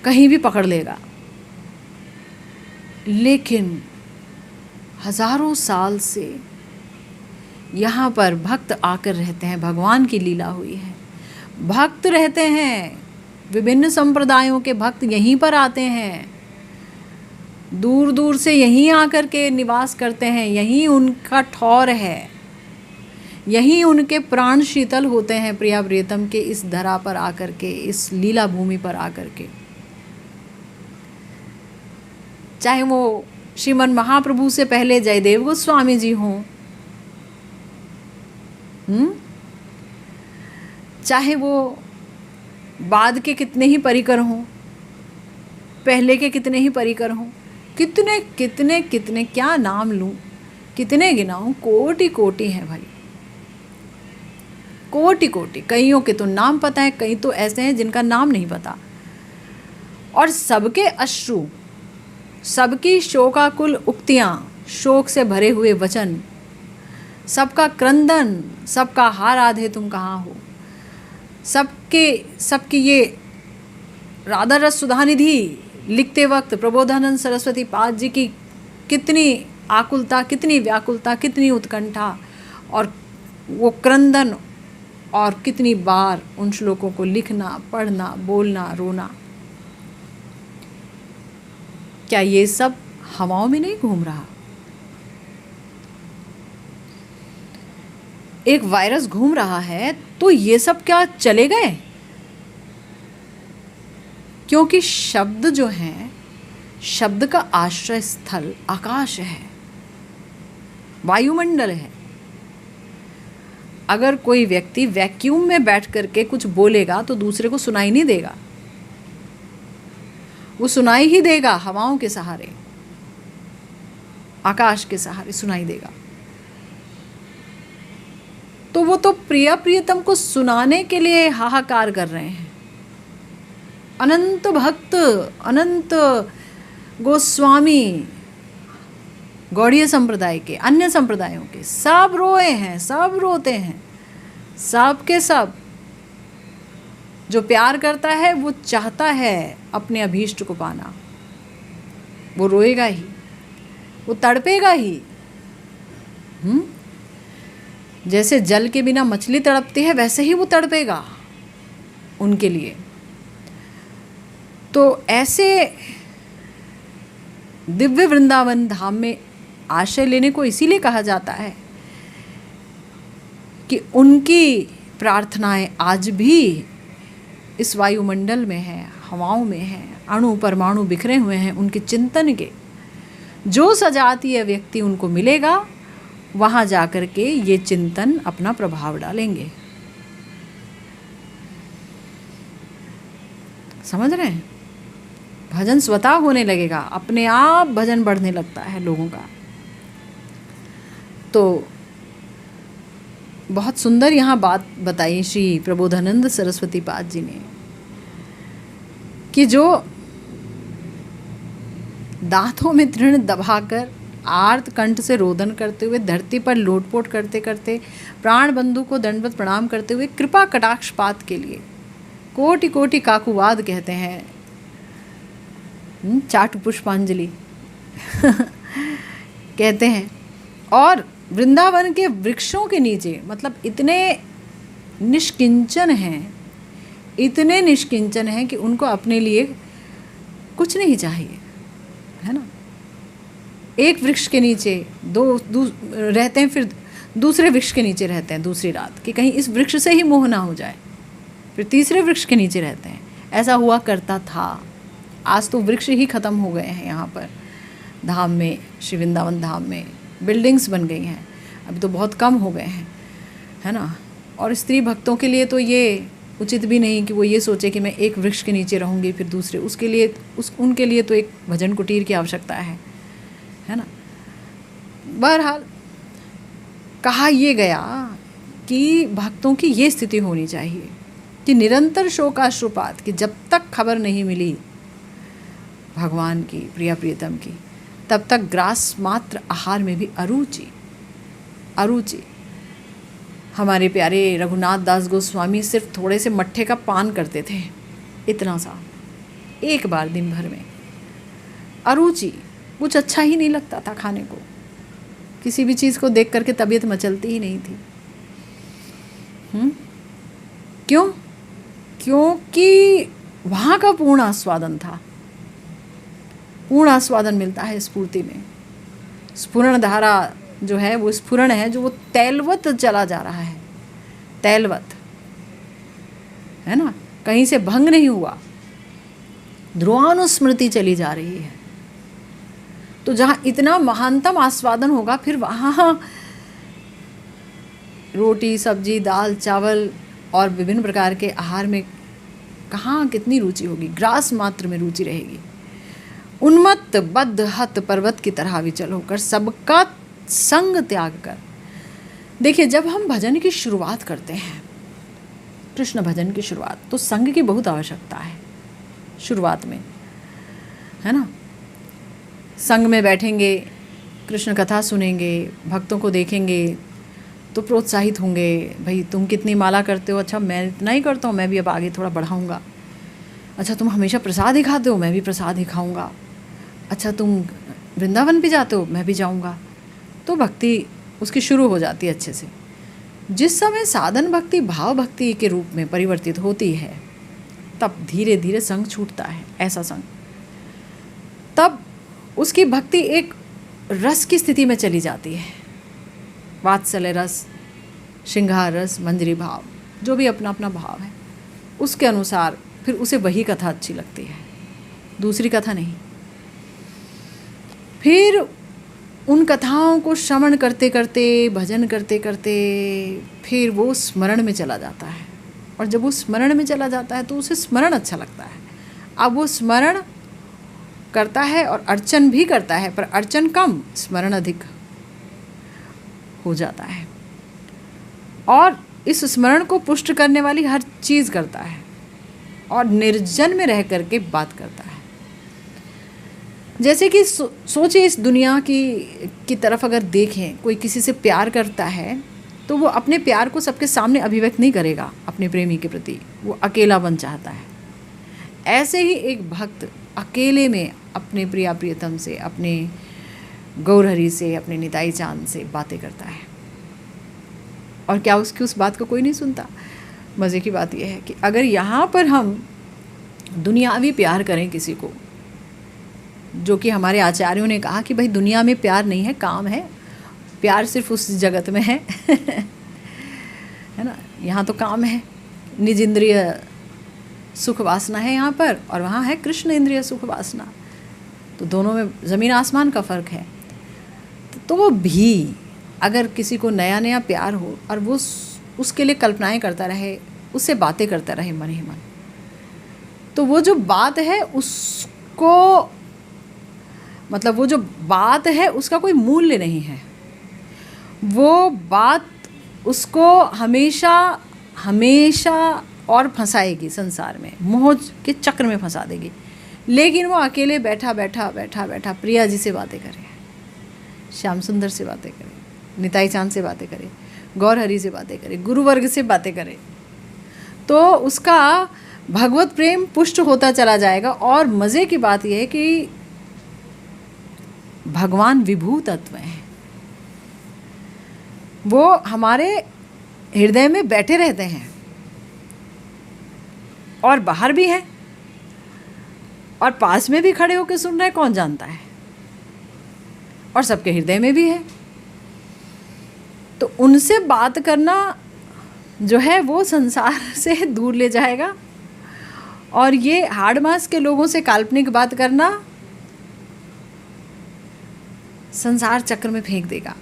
कहीं भी पकड़ लेगा। लेकिन हजारों साल से यहाँ पर भक्त आकर रहते हैं, भगवान की लीला हुई है। भक्त रहते हैं, विभिन्न संप्रदायों के भक्त यहीं पर आते हैं, दूर दूर से यहीं आकर के निवास करते हैं, यहीं उनका ठौर है, यहीं उनके प्राण शीतल होते हैं प्रिया प्रियतम के इस धरा पर आकर के, इस लीला भूमि पर आकर के। चाहे वो श्रीमन महाप्रभु से पहले जयदेव गोस्वामी जी हों, चाहे वो बाद के कितने ही परिकर हों, पहले के कितने ही परिकर हों, कितने कितने कितने क्या नाम लूं, कितने गिनाऊं, कोटि कोटि हैं भाई, कोटि कोटि। कईयों के तो नाम पता है, कई तो ऐसे हैं जिनका नाम नहीं पता। और सबके अश्रु, सबकी शोकाकुल उक्तियां, शोक से भरे हुए वचन, सबका क्रंदन, सबका हार आधे तुम कहाँ हो, सबकी ये राधा रस सुधानिधि लिखते वक्त प्रबोधानंद सरस्वती पाद जी की कितनी आकुलता, कितनी व्याकुलता, कितनी उत्कंठा और वो क्रंदन, और कितनी बार उन श्लोकों को लिखना, पढ़ना, बोलना, रोना। क्या ये सब हवाओं में नहीं घूम रहा? एक वायरस घूम रहा है तो ये सब क्या चले गए? क्योंकि शब्द जो है, शब्द का आश्रय स्थल आकाश है, वायुमंडल है। अगर कोई व्यक्ति वैक्यूम में बैठ करके कुछ बोलेगा तो दूसरे को सुनाई नहीं देगा, वो सुनाई ही देगा हवाओं के सहारे। आकाश के सहारे सुनाई देगा। तो वो तो प्रिया प्रियतम को सुनाने के लिए हाहाकार कर रहे हैं। अनंत भक्त, अनंत गोस्वामी, गौड़ीय संप्रदाय के, अन्य संप्रदायों के सब रोए हैं, सब रोते हैं, सब के सब। जो प्यार करता है वो चाहता है अपने अभीष्ट को पाना, वो रोएगा ही, वो तड़पेगा ही। जैसे जल के बिना मछली तड़पती है वैसे ही वो तड़पेगा उनके लिए। तो ऐसे दिव्य वृंदावन धाम में आश्रय लेने को इसीलिए कहा जाता है कि उनकी प्रार्थनाएं आज भी इस वायुमंडल में है, हवाओं में है, अणु परमाणु बिखरे हुए हैं उनके चिंतन के। जो सजातीय व्यक्ति उनको मिलेगा वहाँ जाकर के ये चिंतन अपना प्रभाव डालेंगे। समझ रहे हैं? भजन स्वतः होने लगेगा, अपने आप भजन बढ़ने लगता है लोगों का। तो बहुत सुंदर यहाँ बात बताई श्री प्रबोधानंद सरस्वती पाद जी ने कि जो दांतों में तृण दबाकर आर्त कंठ से रोदन करते हुए धरती पर लोटपोट करते करते प्राण बंधु को दंडवत प्रणाम करते हुए कृपा कटाक्षपात के लिए कोटि कोटि काकुवाद कहते हैं, चाटु पुष्पांजलि कहते हैं। और वृंदावन के वृक्षों के नीचे, मतलब इतने निष्किंचन हैं, इतने निष्किंचन हैं कि उनको अपने लिए कुछ नहीं चाहिए, है ना। एक वृक्ष के नीचे दो रहते हैं, फिर दूसरे वृक्ष के नीचे रहते हैं दूसरी रात कि कहीं इस वृक्ष से ही मोह ना हो जाए, फिर तीसरे वृक्ष के नीचे रहते हैं। ऐसा हुआ करता था। आज तो वृक्ष ही ख़त्म हो गए हैं यहाँ पर धाम में, श्री वृंदावन धाम में बिल्डिंग्स बन गई हैं, अभी तो बहुत कम हो गए हैं, है ना। और स्त्री भक्तों के लिए तो ये उचित भी नहीं कि वो ये सोचे कि मैं एक वृक्ष के नीचे रहूँगी फिर दूसरे, उसके लिए उनके लिए तो एक भजन कुटीर की आवश्यकता है ना। बहरहाल कहा ये गया कि भक्तों की ये स्थिति होनी चाहिए कि निरंतर शोकाश्रुपात, कि जब तक खबर नहीं मिली भगवान की, प्रिया प्रियतम की, तब तक ग्रास मात्र आहार में भी अरुचि। हमारे प्यारे रघुनाथ दास गोस्वामी सिर्फ थोड़े से मट्ठे का पान करते थे, इतना सा, एक बार दिन भर में। अरुचि, कुछ अच्छा ही नहीं लगता था खाने को, किसी भी चीज़ को देख करके तबीयत मचलती ही नहीं थी। क्यों? क्योंकि वहाँ का पूर्ण आस्वादन था। पूर्ण आस्वादन मिलता है स्फूर्ति में। स्फुरण धारा जो है वो स्फुरण है, जो वो तैलवत चला जा रहा है, तैलवत, है ना, कहीं से भंग नहीं हुआ, ध्रुवानुस्मृति चली जा रही है। तो जहाँ इतना महानतम आस्वादन होगा, फिर वहाँ रोटी सब्जी दाल चावल और विभिन्न प्रकार के आहार में कहाँ कितनी रुचि होगी, ग्रास मात्र में रुचि रहेगी। उन्मत्त बद्ध हत पर्वत की तरह विचल होकर सबका संग त्याग कर। देखिए, जब हम भजन की शुरुआत करते हैं, कृष्ण भजन की शुरुआत, तो संग की बहुत आवश्यकता है शुरुआत में, है ना। संग में बैठेंगे, कृष्ण कथा सुनेंगे, भक्तों को देखेंगे तो प्रोत्साहित होंगे, भाई तुम कितनी माला करते हो, अच्छा मैं इतना ही करता हूँ, मैं भी अब आगे थोड़ा बढ़ाऊँगा। अच्छा तुम हमेशा प्रसाद ही खाते हो, मैं भी प्रसाद ही खाऊँगा। अच्छा तुम वृंदावन भी जाते हो, मैं भी जाऊँगा। तो भक्ति उसकी शुरू हो जाती है अच्छे से। जिस समय साधन भक्ति भाव भक्ति के रूप में परिवर्तित होती है, तब धीरे धीरे संग छूटता है, ऐसा संग। तब उसकी भक्ति एक रस की स्थिति में चली जाती है, वात्सल्य रस, श्रृंगार रस, मंजरी भाव, जो भी अपना अपना भाव है, उसके अनुसार फिर उसे वही कथा अच्छी लगती है, दूसरी कथा नहीं। फिर उन कथाओं को श्रवण करते करते, भजन करते करते, फिर वो स्मरण में चला जाता है। और जब वो स्मरण में चला जाता है तो उसे स्मरण अच्छा लगता है। अब वो स्मरण करता है और अर्चन भी करता है, पर अर्चन कम, स्मरण अधिक हो जाता है। और इस स्मरण को पुष्ट करने वाली हर चीज़ करता है और निर्जन में रह करके बात करता है। जैसे कि सोचिए, इस दुनिया की तरफ अगर देखें, कोई किसी से प्यार करता है तो वो अपने प्यार को सबके सामने अभिव्यक्त नहीं करेगा अपने प्रेमी के प्रति, वो अकेलापन चाहता है। ऐसे ही एक भक्त अकेले में अपने प्रिया प्रियतम से, अपने गौरहरि से, अपने निताई चांद से बातें करता है, और क्या उसकी उस बात को कोई नहीं सुनता। मज़े की बात यह है कि अगर यहाँ पर हम दुनियावी प्यार करें किसी को, जो कि हमारे आचार्यों ने कहा कि भाई दुनिया में प्यार नहीं है, काम है, प्यार सिर्फ उस जगत में है है ना। यहाँ तो काम है, निज इंद्रिय सुख वासना है यहाँ पर, और वहाँ है कृष्ण इंद्रिय सुख वासना। तो दोनों में ज़मीन आसमान का फ़र्क है। तो भी अगर किसी को नया नया प्यार हो और वो उसके लिए कल्पनाएं करता रहे, उससे बातें करता रहे मन ही मन, तो वो जो बात है उसको, मतलब वो जो बात है उसका कोई मूल्य नहीं है। वो बात उसको हमेशा हमेशा और फंसाएगी, संसार में मोह के चक्र में फंसा देगी। लेकिन वो अकेले बैठा बैठा प्रिया जी से बातें करे, श्याम सुंदर से बातें करे, निताई चांद से बातें करे, गौरहरि से बातें करे, गुरुवर्ग से बातें करे, तो उसका भगवत प्रेम पुष्ट होता चला जाएगा। और मज़े की बात यह है कि भगवान विभू तत्व हैं, वो हमारे हृदय में बैठे रहते हैं और बाहर भी हैं और पास में भी खड़े होकर सुन रहे हैं, कौन जानता है, और सबके हृदय में भी है। तो उनसे बात करना जो है वो संसार से दूर ले जाएगा, और ये हाड़ मास के लोगों से काल्पनिक बात करना संसार चक्र में फेंक देगा।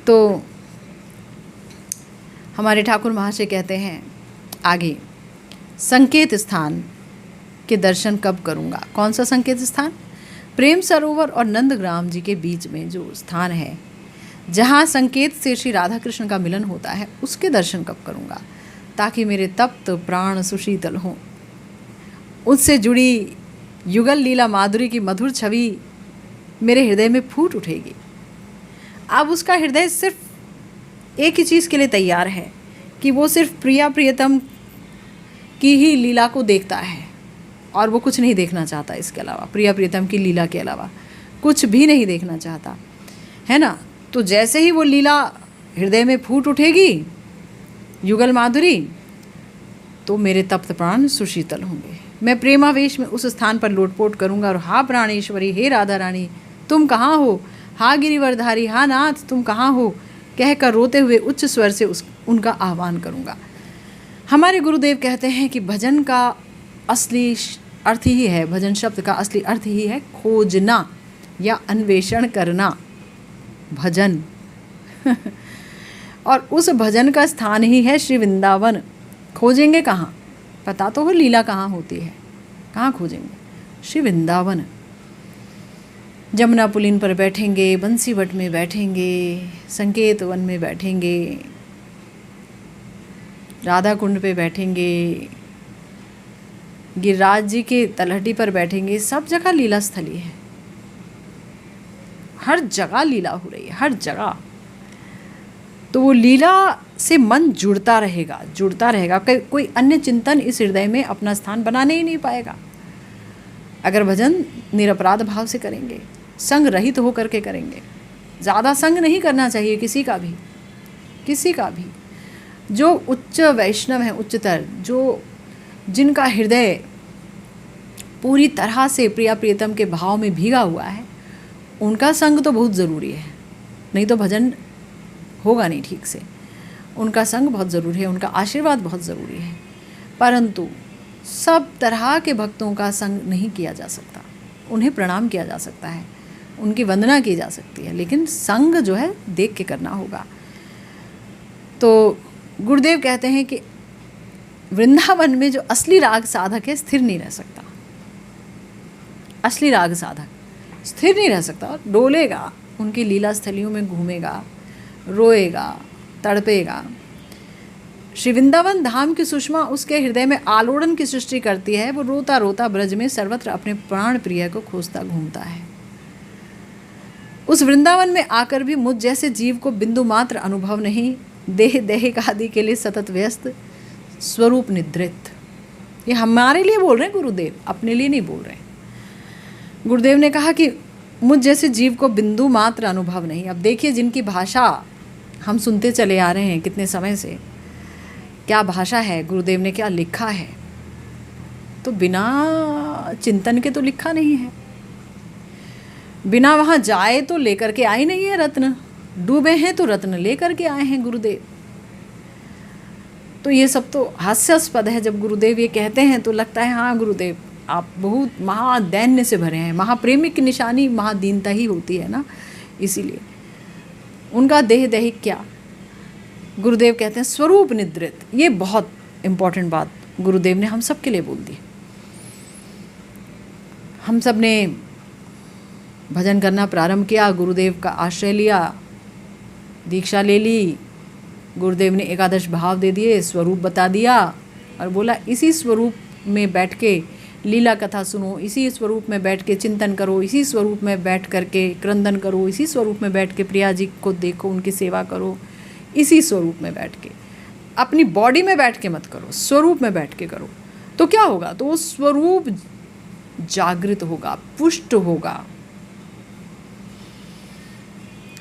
तो हमारे ठाकुर महाशय कहते हैं आगे, संकेत स्थान के दर्शन कब करूँगा। कौन सा संकेत स्थान? प्रेम सरोवर और नंदग्राम जी के बीच में जो स्थान है, जहाँ संकेत से श्री राधा कृष्ण का मिलन होता है, उसके दर्शन कब करूँगा, ताकि मेरे तप्त प्राण सुशीतल हों। उससे जुड़ी युगल लीला माधुरी की मधुर छवि मेरे हृदय में फूट उठेगी। अब उसका हृदय सिर्फ एक ही चीज़ के लिए तैयार है कि वो सिर्फ प्रिया प्रियतम की ही लीला को देखता है, और वो कुछ नहीं देखना चाहता इसके अलावा, प्रिया प्रियतम की लीला के अलावा कुछ भी नहीं देखना चाहता, है ना। तो जैसे ही वो लीला हृदय में फूट उठेगी, युगल माधुरी, तो मेरे तप्त प्राण सुशीतल होंगे। मैं प्रेमावेश में उस स्थान पर लोटपोट करूँगा और हा प्राणेश्वरी, हे राधा रानी तुम कहाँ हो, हा गिरिवरधारी, हा नाथ तुम कहाँ हो, कहकर रोते हुए उच्च स्वर से उनका आह्वान करूँगा। हमारे गुरुदेव कहते हैं कि भजन का असली अर्थ ही है, भजन शब्द का असली अर्थ ही है खोजना या अन्वेषण करना, भजन और उस भजन का स्थान ही है श्री वृंदावन। खोजेंगे कहाँ? पता तो हो लीला कहाँ होती है, कहाँ खोजेंगे? श्री वृंदावन। जमुना पुलिन पर बैठेंगे, बंसी वट में बैठेंगे, संकेत वन में बैठेंगे, राधा कुंड पे बैठेंगे, गिरिराज जी के तलहटी पर बैठेंगे। सब जगह लीला स्थली है, हर जगह लीला हो रही है, हर जगह। तो वो लीला से मन जुड़ता रहेगा। कोई अन्य चिंतन इस हृदय में अपना स्थान बनाने ही नहीं पाएगा। अगर भजन निरपराध भाव से करेंगे, संग रहित होकर के करेंगे। ज़्यादा संग नहीं करना चाहिए किसी का भी। जो उच्च वैष्णव हैं, उच्चतर, जिनका हृदय पूरी तरह से प्रिया प्रियतम के भाव में भीगा हुआ है, उनका संग तो बहुत ज़रूरी है, नहीं तो भजन होगा नहीं ठीक से। उनका संग बहुत ज़रूरी है, उनका आशीर्वाद बहुत ज़रूरी है। परंतु सब तरह के भक्तों का संग नहीं किया जा सकता। उन्हें प्रणाम किया जा सकता है, उनकी वंदना की जा सकती है, लेकिन संग जो है देख के करना होगा। तो गुरुदेव कहते हैं कि वृंदावन में जो असली राग साधक है स्थिर नहीं रह सकता। असली राग साधक स्थिर नहीं रह सकता, डोलेगा, उनकी लीला स्थलियों में घूमेगा, रोएगा, तड़पेगा। श्री वृंदावन धाम की सुषमा उसके हृदय में आलोड़न की सृष्टि करती है। वो रोता रोता ब्रज में सर्वत्र अपने प्राण प्रिय को खोजता घूमता है। उस वृंदावन में आकर भी मुझ जैसे जीव को बिंदु मात्र अनुभव नहीं, देह दैहिक आदि के लिए सतत व्यस्त, स्वरूप निद्रित। ये हमारे लिए बोल रहे हैं गुरुदेव, अपने लिए नहीं बोल रहे। गुरुदेव ने कहा कि मुझ जैसे जीव को बिंदु मात्र अनुभव नहीं। अब देखिए, जिनकी भाषा हम सुनते चले आ रहे हैं कितने समय से, क्या भाषा है, गुरुदेव ने क्या लिखा है, तो बिना चिंतन के तो लिखा नहीं है। बिना वहाँ जाए तो लेकर के आए नहीं है रत्न, डूबे हैं तो रत्न लेकर के आए हैं गुरुदेव। तो ये सब तो हास्यास्पद है। जब गुरुदेव ये कहते हैं तो लगता है हाँ गुरुदेव आप बहुत महादैन्य से भरे हैं। महाप्रेमी की निशानी महादीनता ही होती है ना, इसीलिए उनका देह दैहिक क्या। गुरुदेव कहते हैं स्वरूप निद्रित। ये बहुत इम्पोर्टेंट बात गुरुदेव ने हम सब के लिए बोल दी। हम सब ने भजन करना प्रारंभ किया, गुरुदेव का आश्रय लिया, दीक्षा ले ली। गुरुदेव ने एकादश भाव दे दिए, स्वरूप बता दिया और बोला इसी स्वरूप में बैठ के लीला कथा सुनो, इसी स्वरूप में बैठ के चिंतन करो, इसी स्वरूप में बैठ करके क्रंदन करो, इसी स्वरूप में बैठ के प्रिया जी को देखो, उनकी सेवा करो, इसी स्वरूप में बैठ के। अपनी बॉडी में बैठ के मत करो, स्वरूप में बैठ के करो। तो क्या होगा, तो वो स्वरूप जागृत होगा, पुष्ट होगा।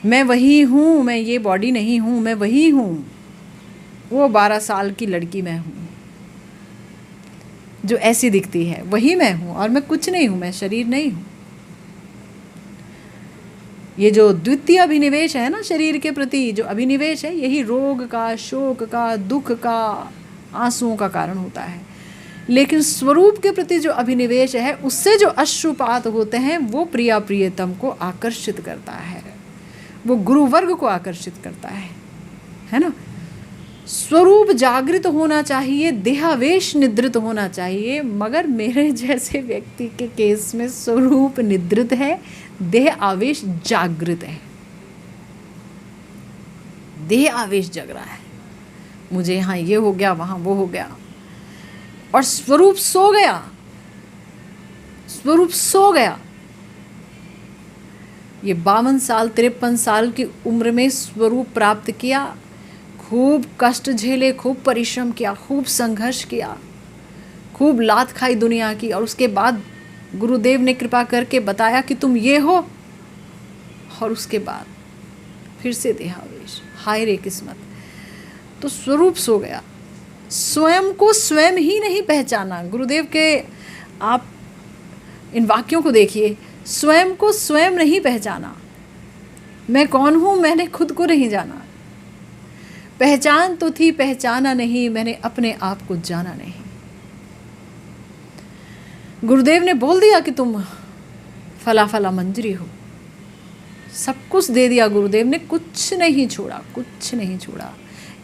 मैं वही हूँ, मैं ये बॉडी नहीं हूँ, मैं वही हूँ। वो 12 साल की लड़की मैं हूँ जो ऐसी दिखती है, वही मैं हूँ और मैं कुछ नहीं हूँ, मैं शरीर नहीं हूँ। ये जो द्वितीय अभिनिवेश है ना शरीर के प्रति, जो अभिनिवेश है, यही रोग का, शोक का, दुख का, आंसुओं का कारण होता है। लेकिन स्वरूप के प्रति जो अभिनिवेश है, उससे जो अश्रुपात होते हैं, वो प्रिया प्रियतम को आकर्षित करता है, वो गुरुवर्ग को आकर्षित करता है ना। स्वरूप जागृत होना चाहिए, देहावेश निद्रित होना चाहिए। मगर मेरे जैसे व्यक्ति के केस में स्वरूप निद्रित है, देह आवेश जागृत है। देह आवेश जग रहा है, मुझे यहाँ ये हो गया, वहाँ वो हो गया, और स्वरूप सो गया। स्वरूप सो गया। ये 52 साल 53 साल की उम्र में स्वरूप प्राप्त किया, खूब कष्ट झेले, खूब परिश्रम किया, खूब संघर्ष किया, खूब लात खाई दुनिया की, और उसके बाद गुरुदेव ने कृपा करके बताया कि तुम ये हो, और उसके बाद फिर से देहावेश। हाय रे किस्मत। तो स्वरूप सो गया, स्वयं को स्वयं ही नहीं पहचाना। गुरुदेव के आप इन वाक्यों को देखिए, स्वयं को स्वयं नहीं पहचाना। मैं कौन हूँ मैंने खुद को नहीं जाना। पहचान तो थी, पहचाना नहीं, मैंने अपने आप को जाना नहीं। गुरुदेव ने बोल दिया कि तुम फला फला मंजरी हो, सब कुछ दे दिया गुरुदेव ने, कुछ नहीं छोड़ा, कुछ नहीं छोड़ा।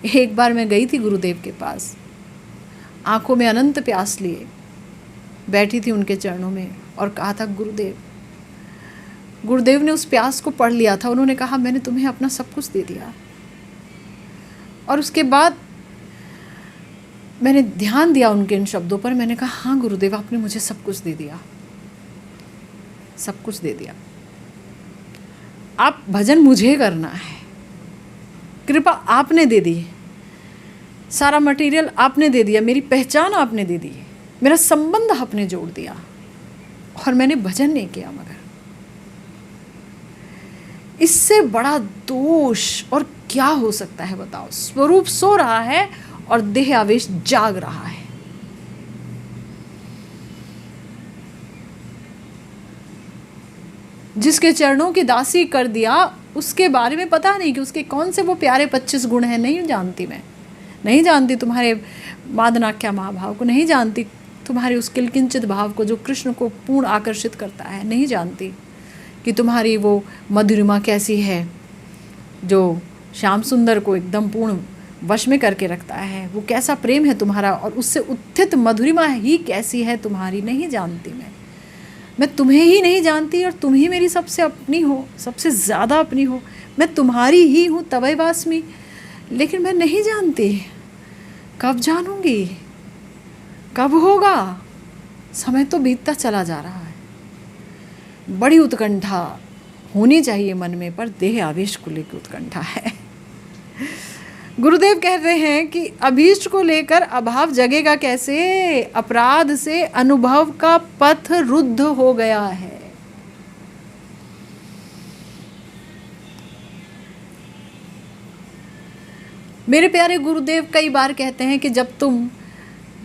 एक बार मैं गई थी गुरुदेव के पास, आंखों में अनंत प्यास लिए बैठी थी उनके चरणों में और कहा था गुरुदेव। गुरुदेव ने उस प्यास को पढ़ लिया था। उन्होंने कहा मैंने तुम्हें अपना सब कुछ दे दिया। और उसके बाद मैंने ध्यान दिया उनके इन शब्दों पर। मैंने कहा हाँ गुरुदेव, आपने मुझे सब कुछ दे दिया, सब कुछ दे दिया। आप भजन मुझे करना है, कृपा आपने दे दी, सारा मटेरियल आपने दे दिया, मेरी पहचान आपने दे दी, मेरा संबंध आपने जोड़ दिया, और मैंने भजन नहीं किया। मगर इससे बड़ा दोष और क्या हो सकता है बताओ। स्वरूप सो रहा है और देह आवेश जाग रहा है। जिसके चरणों की दासी कर दिया, उसके बारे में पता नहीं कि उसके कौन से वो प्यारे 25 गुण हैं। नहीं जानती, मैं नहीं जानती तुम्हारे मादनाख्या महाभाव को, नहीं जानती तुम्हारे उस किलकिंचित भाव को जो कृष्ण को पूर्ण आकर्षित करता है, नहीं जानती कि तुम्हारी वो मधुरिमा कैसी है जो श्याम सुंदर को एकदम पूर्ण वश में करके रखता है। वो कैसा प्रेम है तुम्हारा और उससे उत्थित मधुरिमा ही कैसी है तुम्हारी नहीं जानती मैं तुम्हें ही नहीं जानती और तुम ही मेरी सबसे अपनी हो, सबसे ज़्यादा अपनी हो। मैं तुम्हारी ही हूँ तवैवास्मि, लेकिन मैं नहीं जानती। कब जानूंगी, कब होगा? समय तो बीतता चला जा रहा है। बड़ी उत्कंठा होनी चाहिए मन में, पर देह आवेश को लेकर उत्कंठा है। गुरुदेव कहते हैं कि अभीष्ट को लेकर अभाव जगेगा कैसे? अपराध से अनुभव का पथ रुद्ध हो गया है। मेरे प्यारे गुरुदेव कई बार कहते हैं कि जब तुम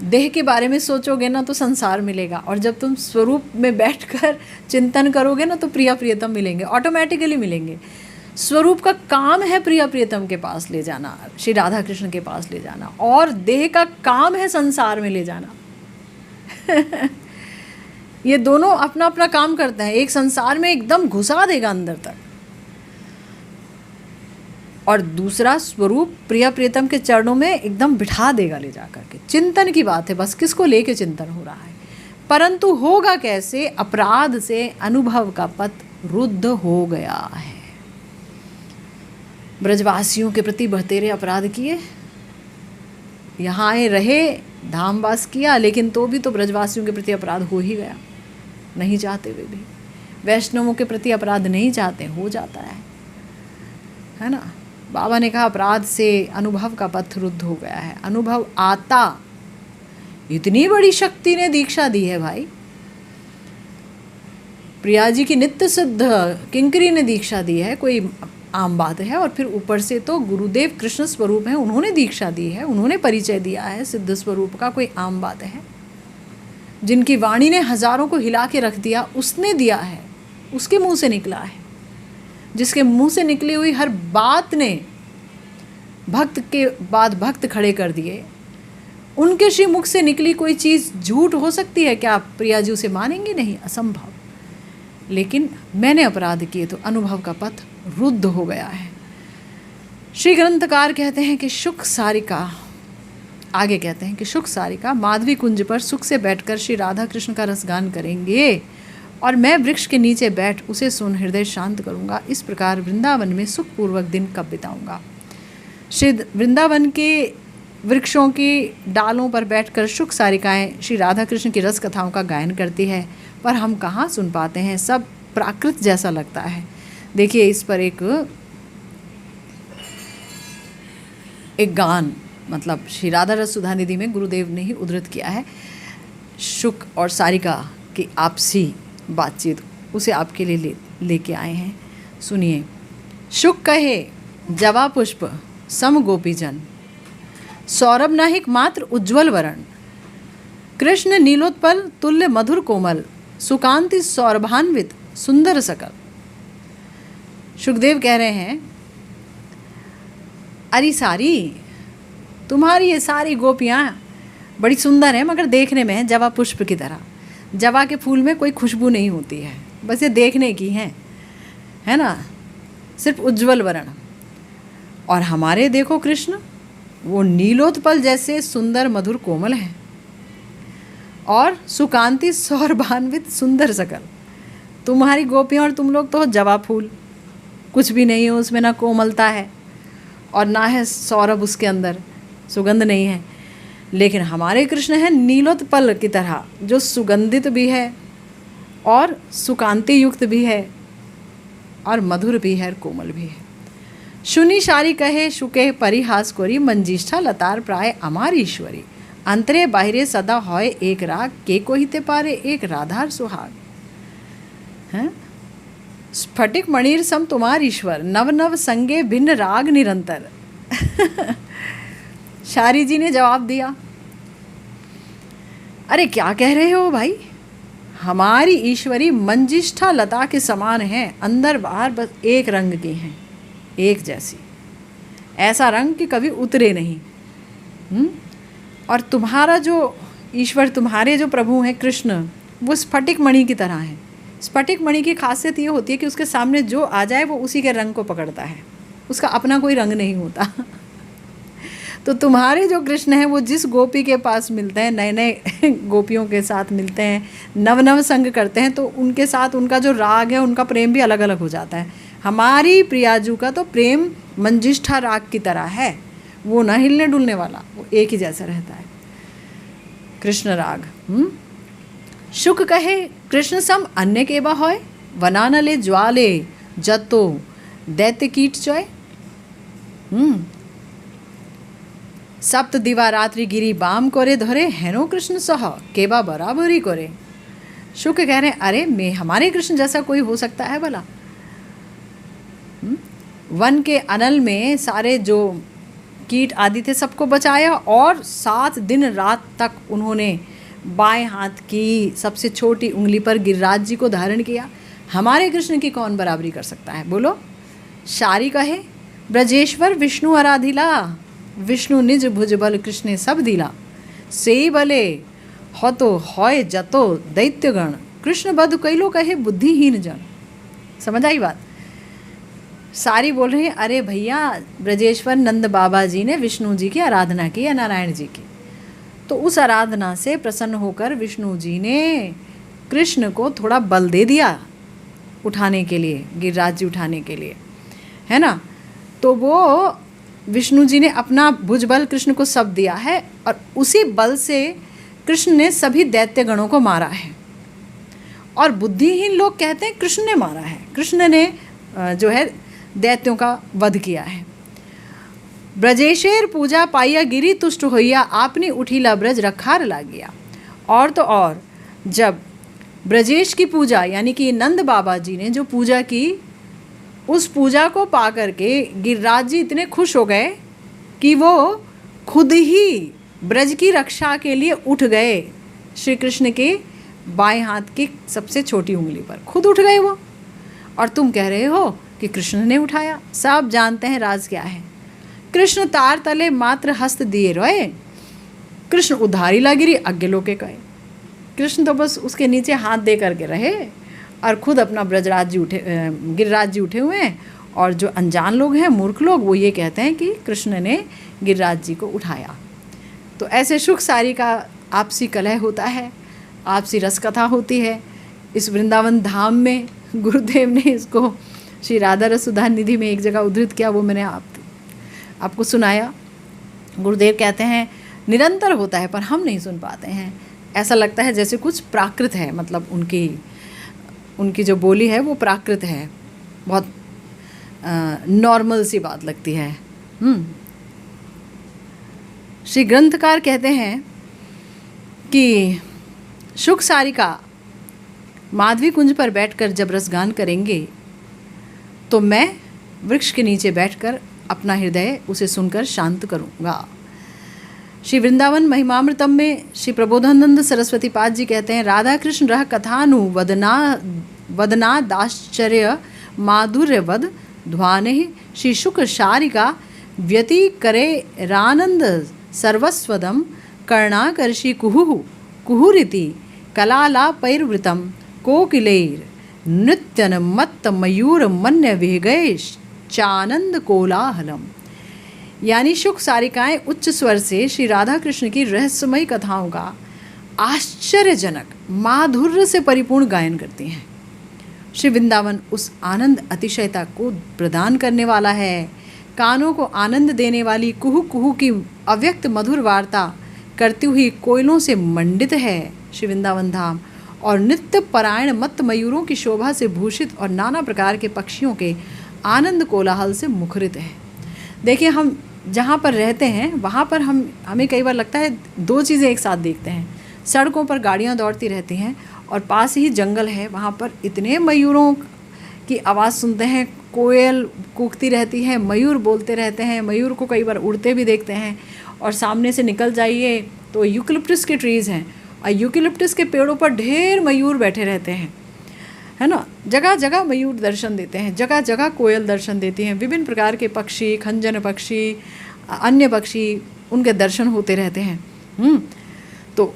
देह के बारे में सोचोगे ना तो संसार मिलेगा, और जब तुम स्वरूप में बैठकर चिंतन करोगे ना तो प्रिया प्रियतम मिलेंगे, ऑटोमेटिकली मिलेंगे। स्वरूप का काम है प्रिया प्रियतम के पास ले जाना, श्री राधा कृष्ण के पास ले जाना, और देह का काम है संसार में ले जाना। ये दोनों अपना अपना काम करते हैं। एक संसार में एकदम घुसा देगा अंदर तक, और दूसरा स्वरूप प्रिया प्रियतम के चरणों में एकदम बिठा देगा ले जा करके। चिंतन की बात है बस, किसको लेके चिंतन हो रहा है। परंतु होगा कैसे? अपराध से अनुभव का पथ रुद्ध हो गया है। ब्रजवासियों के प्रति बहतेरे अपराध किए, यहाँ आए रहे, धामवास किया, लेकिन तो भी तो ब्रजवासियों के प्रति अपराध हो ही गया, नहीं चाहते वे भी। वैष्णवों के प्रति अपराध नहीं चाहते, हो जाता है ना। बाबा ने कहा अपराध से अनुभव का पथ रुद्ध हो गया है। अनुभव आता, इतनी बड़ी शक्ति ने दीक्षा दी है भाई। प्रिया जी की नित्य सिद्ध किंकरी ने दीक्षा दी है, कोई आम बात है। और फिर ऊपर से तो गुरुदेव कृष्ण स्वरूप हैं, उन्होंने दीक्षा दी है, उन्होंने परिचय दिया है सिद्ध स्वरूप का, कोई आम बात है। जिनकी वाणी ने हजारों को हिला के रख दिया, उसने दिया है, उसके मुंह से निकला है। जिसके मुंह से निकली हुई हर बात ने भक्त के बाद भक्त खड़े कर दिए, उनके श्री मुख से निकली कोई चीज़ झूठ हो सकती है क्या? प्रिया जी उसे मानेंगे नहीं, असंभव। लेकिन मैंने अपराध किए तो अनुभव का पथ रुद्ध हो गया है। श्री ग्रंथकार कहते हैं कि शुक सारिका, आगे कहते हैं कि शुक सारिका माधवी कुंज पर सुख से बैठकर श्री राधा कृष्ण का रसगान करेंगे, और मैं वृक्ष के नीचे बैठ उसे सुन हृदय शांत करूंगा। इस प्रकार वृंदावन में सुखपूर्वक दिन कब बिताऊंगा। श्री वृंदावन के वृक्षों की डालों पर बैठकर शुक सारिकाएँ श्री राधा कृष्ण की रस कथाओं का गायन करती है, पर हम कहाँ सुन पाते हैं, सब प्राकृत जैसा लगता है। देखिए इस पर एक गान, मतलब श्री राधा रस सुधा निधि में गुरुदेव ने ही उद्धृत किया है। शुक और सारिका की आपसी बातचीत, उसे आपके लिए लेके आए हैं, सुनिए। शुक कहे जवा पुष्प सम गोपीजन, सौरभ नाहिक मात्र उज्ज्वल वरण, कृष्ण नीलोत्पल तुल्य मधुर कोमल, सुकांति सौरभान्वित सुंदर सकल। सुखदेव कह रहे हैं, अरे सारी तुम्हारी ये सारी गोपियाँ बड़ी सुंदर हैं, मगर देखने में है जवा पुष्प की तरह। जवा के फूल में कोई खुशबू नहीं होती है, बस ये देखने की हैं, है ना, सिर्फ उज्ज्वल वर्ण। और हमारे देखो कृष्ण, वो नीलोत्पल जैसे सुंदर मधुर कोमल हैं, और सुकांति सौरभान्वित सुंदर सकल। तुम्हारी गोपियाँ और तुम लोग तो जवा फूल, कुछ भी नहीं है उसमें, ना कोमलता है और ना है सौरभ उसके अंदर, सुगंध नहीं है। लेकिन हमारे कृष्ण हैं नीलोत्पल की तरह, जो सुगंधित भी है और सुकांति युक्त भी है और मधुर भी है और कोमल भी है। शुनि शारी कहे शुके परिहास कोरी, मंजिष्ठा लतार प्राय अमार ईश्वरी, अंतरे बाहिरे सदा होय एक राग, के को हिते पारे एक राधार सुहाग। हैं, स्फटिक मणिर सम तुम्हार ईश्वर, नव नव संगे भिन्न राग निरंतर। शारी जी ने जवाब दिया, अरे क्या कह रहे हो भाई, हमारी ईश्वरी मंजिष्ठा लता के समान है, अंदर बाहर बस एक रंग की हैं, एक जैसी, ऐसा रंग कि कभी उतरे नहीं। और तुम्हारा जो ईश्वर, तुम्हारे जो प्रभु हैं कृष्ण, वो स्फटिक मणि की तरह है। स्फटिक मणि की खासियत ये होती है कि उसके सामने जो आ जाए वो उसी के रंग को पकड़ता है, उसका अपना कोई रंग नहीं होता। तो तुम्हारे जो कृष्ण हैं वो जिस गोपी के पास मिलते हैं, नए नए गोपियों के साथ मिलते हैं, नव नव संग करते हैं, तो उनके साथ उनका जो राग है, उनका प्रेम भी अलग अलग हो जाता है। हमारी प्रियाजू का तो प्रेम मंजिष्ठा राग की तरह है, वो ना हिलने डुलने वाला, वो एक ही जैसा रहता है, कृष्ण राग। शुक कहे कृष्ण सम अन्य केबा होय, वनानले ज्वाले जतो दैत्य कीट चोय। सप्त दिवा रात्रि गिरी बाम करे धरे, हेनो कृष्ण सह केबा बराबरी करे। शुक कह रहे हैं, अरे मैं हमारे कृष्ण जैसा कोई हो सकता है भला? वन के अनल में सारे जो कीट आदि थे सबको बचाया, और 7 दिन रात तक उन्होंने बाएं हाथ की सबसे छोटी उंगली पर गिरिराज जी को धारण किया। हमारे कृष्ण की कौन बराबरी कर सकता है, बोलो? शारी कहे ब्रजेश्वर विष्णु आराधिला, विष्णु निज भुजबल कृष्ण सब दिला। से बले हो तो होय जतो दैत्यगण, कृष्ण बध कैलो कहे बुद्धिहीन जन। समझ आई बात? सारी बोल रही है, अरे भैया ब्रजेश्वर नंद बाबा जी ने विष्णु जी की आराधना की है, नारायण जी की, तो उस आराधना से प्रसन्न होकर विष्णु जी ने कृष्ण को थोड़ा बल दे दिया उठाने के लिए, गिरिराज जी उठाने के लिए, है ना। तो वो विष्णु जी ने अपना भुजबल कृष्ण को सब दिया है, और उसी बल से कृष्ण ने सभी दैत्य गणों को मारा है। और बुद्धिहीन लोग कहते हैं कृष्ण ने मारा है, कृष्ण ने जो है दैत्यों का वध किया है। ब्रजेशेर पूजा पाइया गिरी तुष्ट होइया, आपने उठीला ब्रज रखार लागिया। और तो और जब ब्रजेश की पूजा यानी कि नंद बाबा जी ने जो पूजा की, उस पूजा को पा करके गिरिराज जी इतने खुश हो गए कि वो खुद ही ब्रज की रक्षा के लिए उठ गए, श्री कृष्ण के बाएं हाथ की सबसे छोटी उंगली पर खुद उठ गए वो। और तुम कह रहे हो कि कृष्ण ने उठाया। सब जानते हैं राज क्या है। कृष्ण तार तले मात्र हस्त दिए रोए, कृष्ण उधारी लागिरी अज्ञ लोके कहे। कृष्ण तो बस उसके नीचे हाथ दे करके रहे, और खुद अपना ब्रजराज जी उठे, गिरिराज जी उठे हुए हैं। और जो अनजान लोग हैं, मूर्ख लोग, वो ये कहते हैं कि कृष्ण ने गिरिराज जी को उठाया। तो ऐसे सुख सारी का आपसी कलह होता है, आपसी रस कथा होती है। इस वृंदावन धाम में गुरुदेव ने इसको श्री राधा रस सुधा निधि में एक जगह उद्धृत किया, वो मैंने आपको सुनाया। गुरुदेव कहते हैं निरंतर होता है पर हम नहीं सुन पाते हैं। ऐसा लगता है जैसे कुछ प्राकृत है, मतलब उनकी जो बोली है वो प्राकृत है, बहुत नॉर्मल सी बात लगती है। श्री ग्रंथकार कहते हैं कि शुक सारिका माधवी कुंज पर बैठकर जब रसगान करेंगे तो मैं वृक्ष के नीचे बैठकर अपना हृदय उसे सुनकर शांत करूँगा। श्री वृंदावन महिमामृतम में श्री प्रबोधानंद सरस्वती पाद जी कहते हैं, राधा कृष्ण रह कथानु वदना दाश्चर्य माधुर्य वद ध्वाने श्री शुक शारिका व्यति करे रानंद सर्वस्वदम कर्णाकर्षि कुहुरिति कलाला पैर्वृतम कोकिलेर नृत्यन मत्त मयूर मन्य विहगय चानंद कोलाहलम। यानी शुक सारिकाएं उच्च स्वर से श्री राधा कृष्ण की रहस्यमयी कथाओं का आश्चर्यजनक माधुर्य से परिपूर्ण गायन करती हैं। श्री वृंदावन उस आनंद अतिशयता को प्रदान करने वाला है। कानों को आनंद देने वाली कुहू कुहू की अव्यक्त मधुर वार्ता करती हुई कोयलों से मंडित है श्री वृंदावन धाम, और नित्य परायण मत्त मयूरों की शोभा से भूषित और नाना प्रकार के पक्षियों के आनंद कोलाहल से मुखरित है। देखिए, हम जहाँ पर रहते हैं वहाँ पर हमें कई बार लगता है दो चीज़ें एक साथ देखते हैं। सड़कों पर गाड़ियाँ दौड़ती रहती हैं और पास ही जंगल है, वहाँ पर इतने मयूरों की आवाज़ सुनते हैं, कोयल कूकती रहती है, मयूर बोलते रहते हैं, मयूर को कई बार उड़ते भी देखते हैं। और सामने से निकल जाइए तो यूकलिप्टस के ट्रीज़ हैं, और यूकलिप्टस के पेड़ों पर ढेर मयूर बैठे रहते हैं, है ना। जगह जगह मयूर दर्शन देते हैं, जगह जगह कोयल दर्शन देती हैं, विभिन्न प्रकार के पक्षी, खंजन पक्षी, अन्य पक्षी, उनके दर्शन होते रहते हैं। तो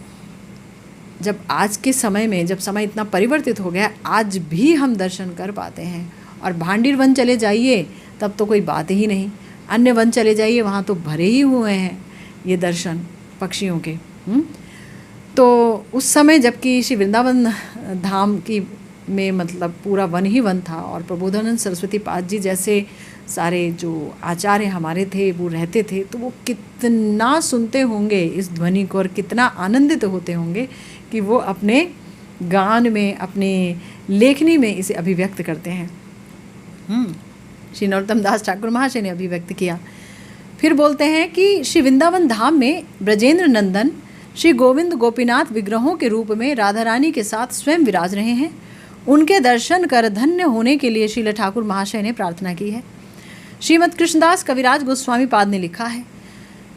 जब आज के समय में, जब समय इतना परिवर्तित हो गया, आज भी हम दर्शन कर पाते हैं। और भांडीर वन चले जाइए तब तो कोई बात ही नहीं, अन्य वन चले जाइए, वहाँ तो भरे ही हुए हैं ये दर्शन पक्षियों के। तो उस समय जबकि श्री वृंदावन धाम की में मतलब पूरा वन ही वन था, और प्रबोधानंद सरस्वती पाद जी जैसे सारे जो आचार्य हमारे थे वो रहते थे, तो वो कितना सुनते होंगे इस ध्वनि को और कितना आनंदित होते होंगे कि वो अपने गान में, अपने लेखनी में इसे अभिव्यक्त करते हैं। श्री नरोत्तम दास ठाकुर महाशय ने अभिव्यक्त किया। फिर बोलते हैं कि श्री वृंदावन धाम में ब्रजेंद्र नंदन श्री गोविंद गोपीनाथ विग्रहों के रूप में राधा रानी के साथ स्वयं विराज रहे हैं। उनके दर्शन कर धन्य होने के लिए श्रील ठाकुर महाशय ने प्रार्थना की है। श्रीमद कृष्णदास कविराज गोस्वामी पाद ने लिखा है,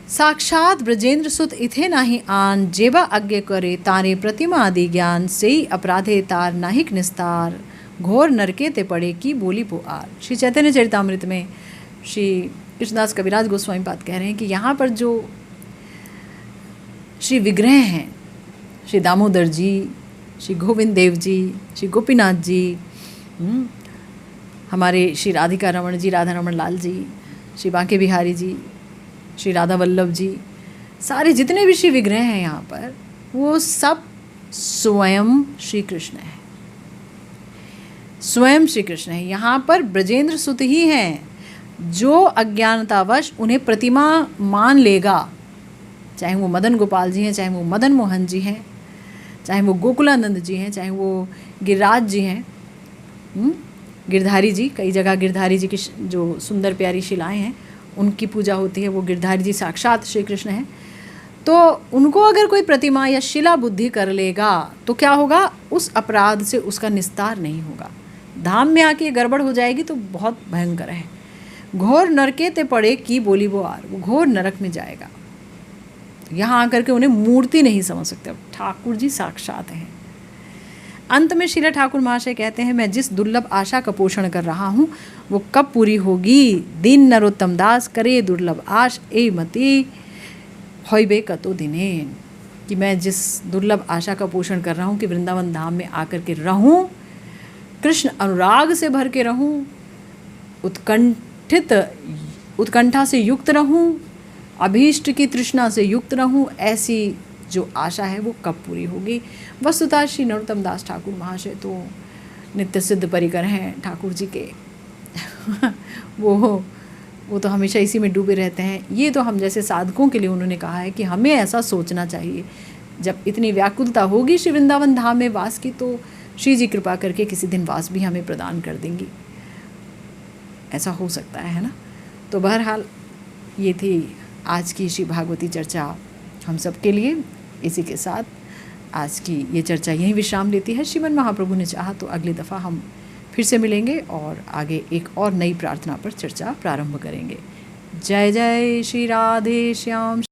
साक्षात ब्रजेंद्र सुत इथे नाही आन, जेबा अज्ञ करे तारे प्रतिमा आदि ज्ञान, सेई अपराधे तार नाहिक निस्तार, घोर नरके ते पड़े की बोली पुआर। श्री चैतन्य चरितामृत में श्री कृष्णदास कविराज गोस्वामी पाद कह रहे हैं कि यहाँ पर जो श्री विग्रह हैं, श्री दामोदर जी, श्री गोविंद देव जी, श्री गोपीनाथ जी, हमारे श्री राधिका रमण जी, राधा रमण लाल जी, श्री बांके बिहारी जी, श्री राधा वल्लभ जी, सारे जितने भी श्री विग्रह हैं यहाँ पर, वो सब स्वयं श्री कृष्ण है, स्वयं श्री कृष्ण है। यहाँ पर ब्रजेंद्र सुत ही हैं। जो अज्ञानतावश उन्हें प्रतिमा मान लेगा, चाहे वो मदन गोपाल जी हैं, चाहे वो मदन मोहन जी हैं, चाहे वो गोकुलानंद जी हैं, चाहे वो गिरिराज जी हैं, गिरधारी जी, कई जगह गिरधारी जी की जो सुंदर प्यारी शिलाएं हैं उनकी पूजा होती है, वो गिरधारी जी साक्षात श्री कृष्ण हैं। तो उनको अगर कोई प्रतिमा या शिला बुद्धि कर लेगा तो क्या होगा, उस अपराध से उसका निस्तार नहीं होगा। धाम में आके गड़बड़ हो जाएगी तो बहुत भयंकर है। घोर नरके ते पड़े की बोली वो आर, वो घोर नरक में जाएगा। यहाँ आकर के उन्हें मूर्ति नहीं समझ सकते, ठाकुर जी साक्षात हैं। अंत में श्रील ठाकुर महाशय कहते हैं, मैं जिस दुर्लभ आशा का पोषण कर रहा हूँ वो कब पूरी होगी, दीन नरोत्तम दास करे दुर्लभ आश, ए मती होइबे कतो दिने। कि मैं जिस दुर्लभ आशा का पोषण कर रहा हूँ कि वृंदावन धाम में आकर के रहूँ, कृष्ण अनुराग से भर के रहूँ, उत्कंठा से युक्त रहूँ, अभीष्ट की तृष्णा से युक्त रहूँ, ऐसी जो आशा है वो कब पूरी होगी। वस्तुतः श्री नरोत्तम दास ठाकुर महाशय तो नित्य सिद्ध परिकर हैं ठाकुर जी के वो तो हमेशा इसी में डूबे रहते हैं। ये तो हम जैसे साधकों के लिए उन्होंने कहा है कि हमें ऐसा सोचना चाहिए, जब इतनी व्याकुलता होगी श्री वृंदावन धाम में वास की, तो श्री जी कृपा करके किसी दिन वास भी हमें प्रदान कर देंगी, ऐसा हो सकता है ना। तो बहरहाल ये थी आज की श्री भागवती चर्चा हम सब के लिए। इसी के साथ आज की ये चर्चा यहीं विश्राम लेती है। श्रीमन महाप्रभु ने चाहा तो अगली दफ़ा हम फिर से मिलेंगे और आगे एक और नई प्रार्थना पर चर्चा प्रारंभ करेंगे। जय जय श्री राधे श्याम।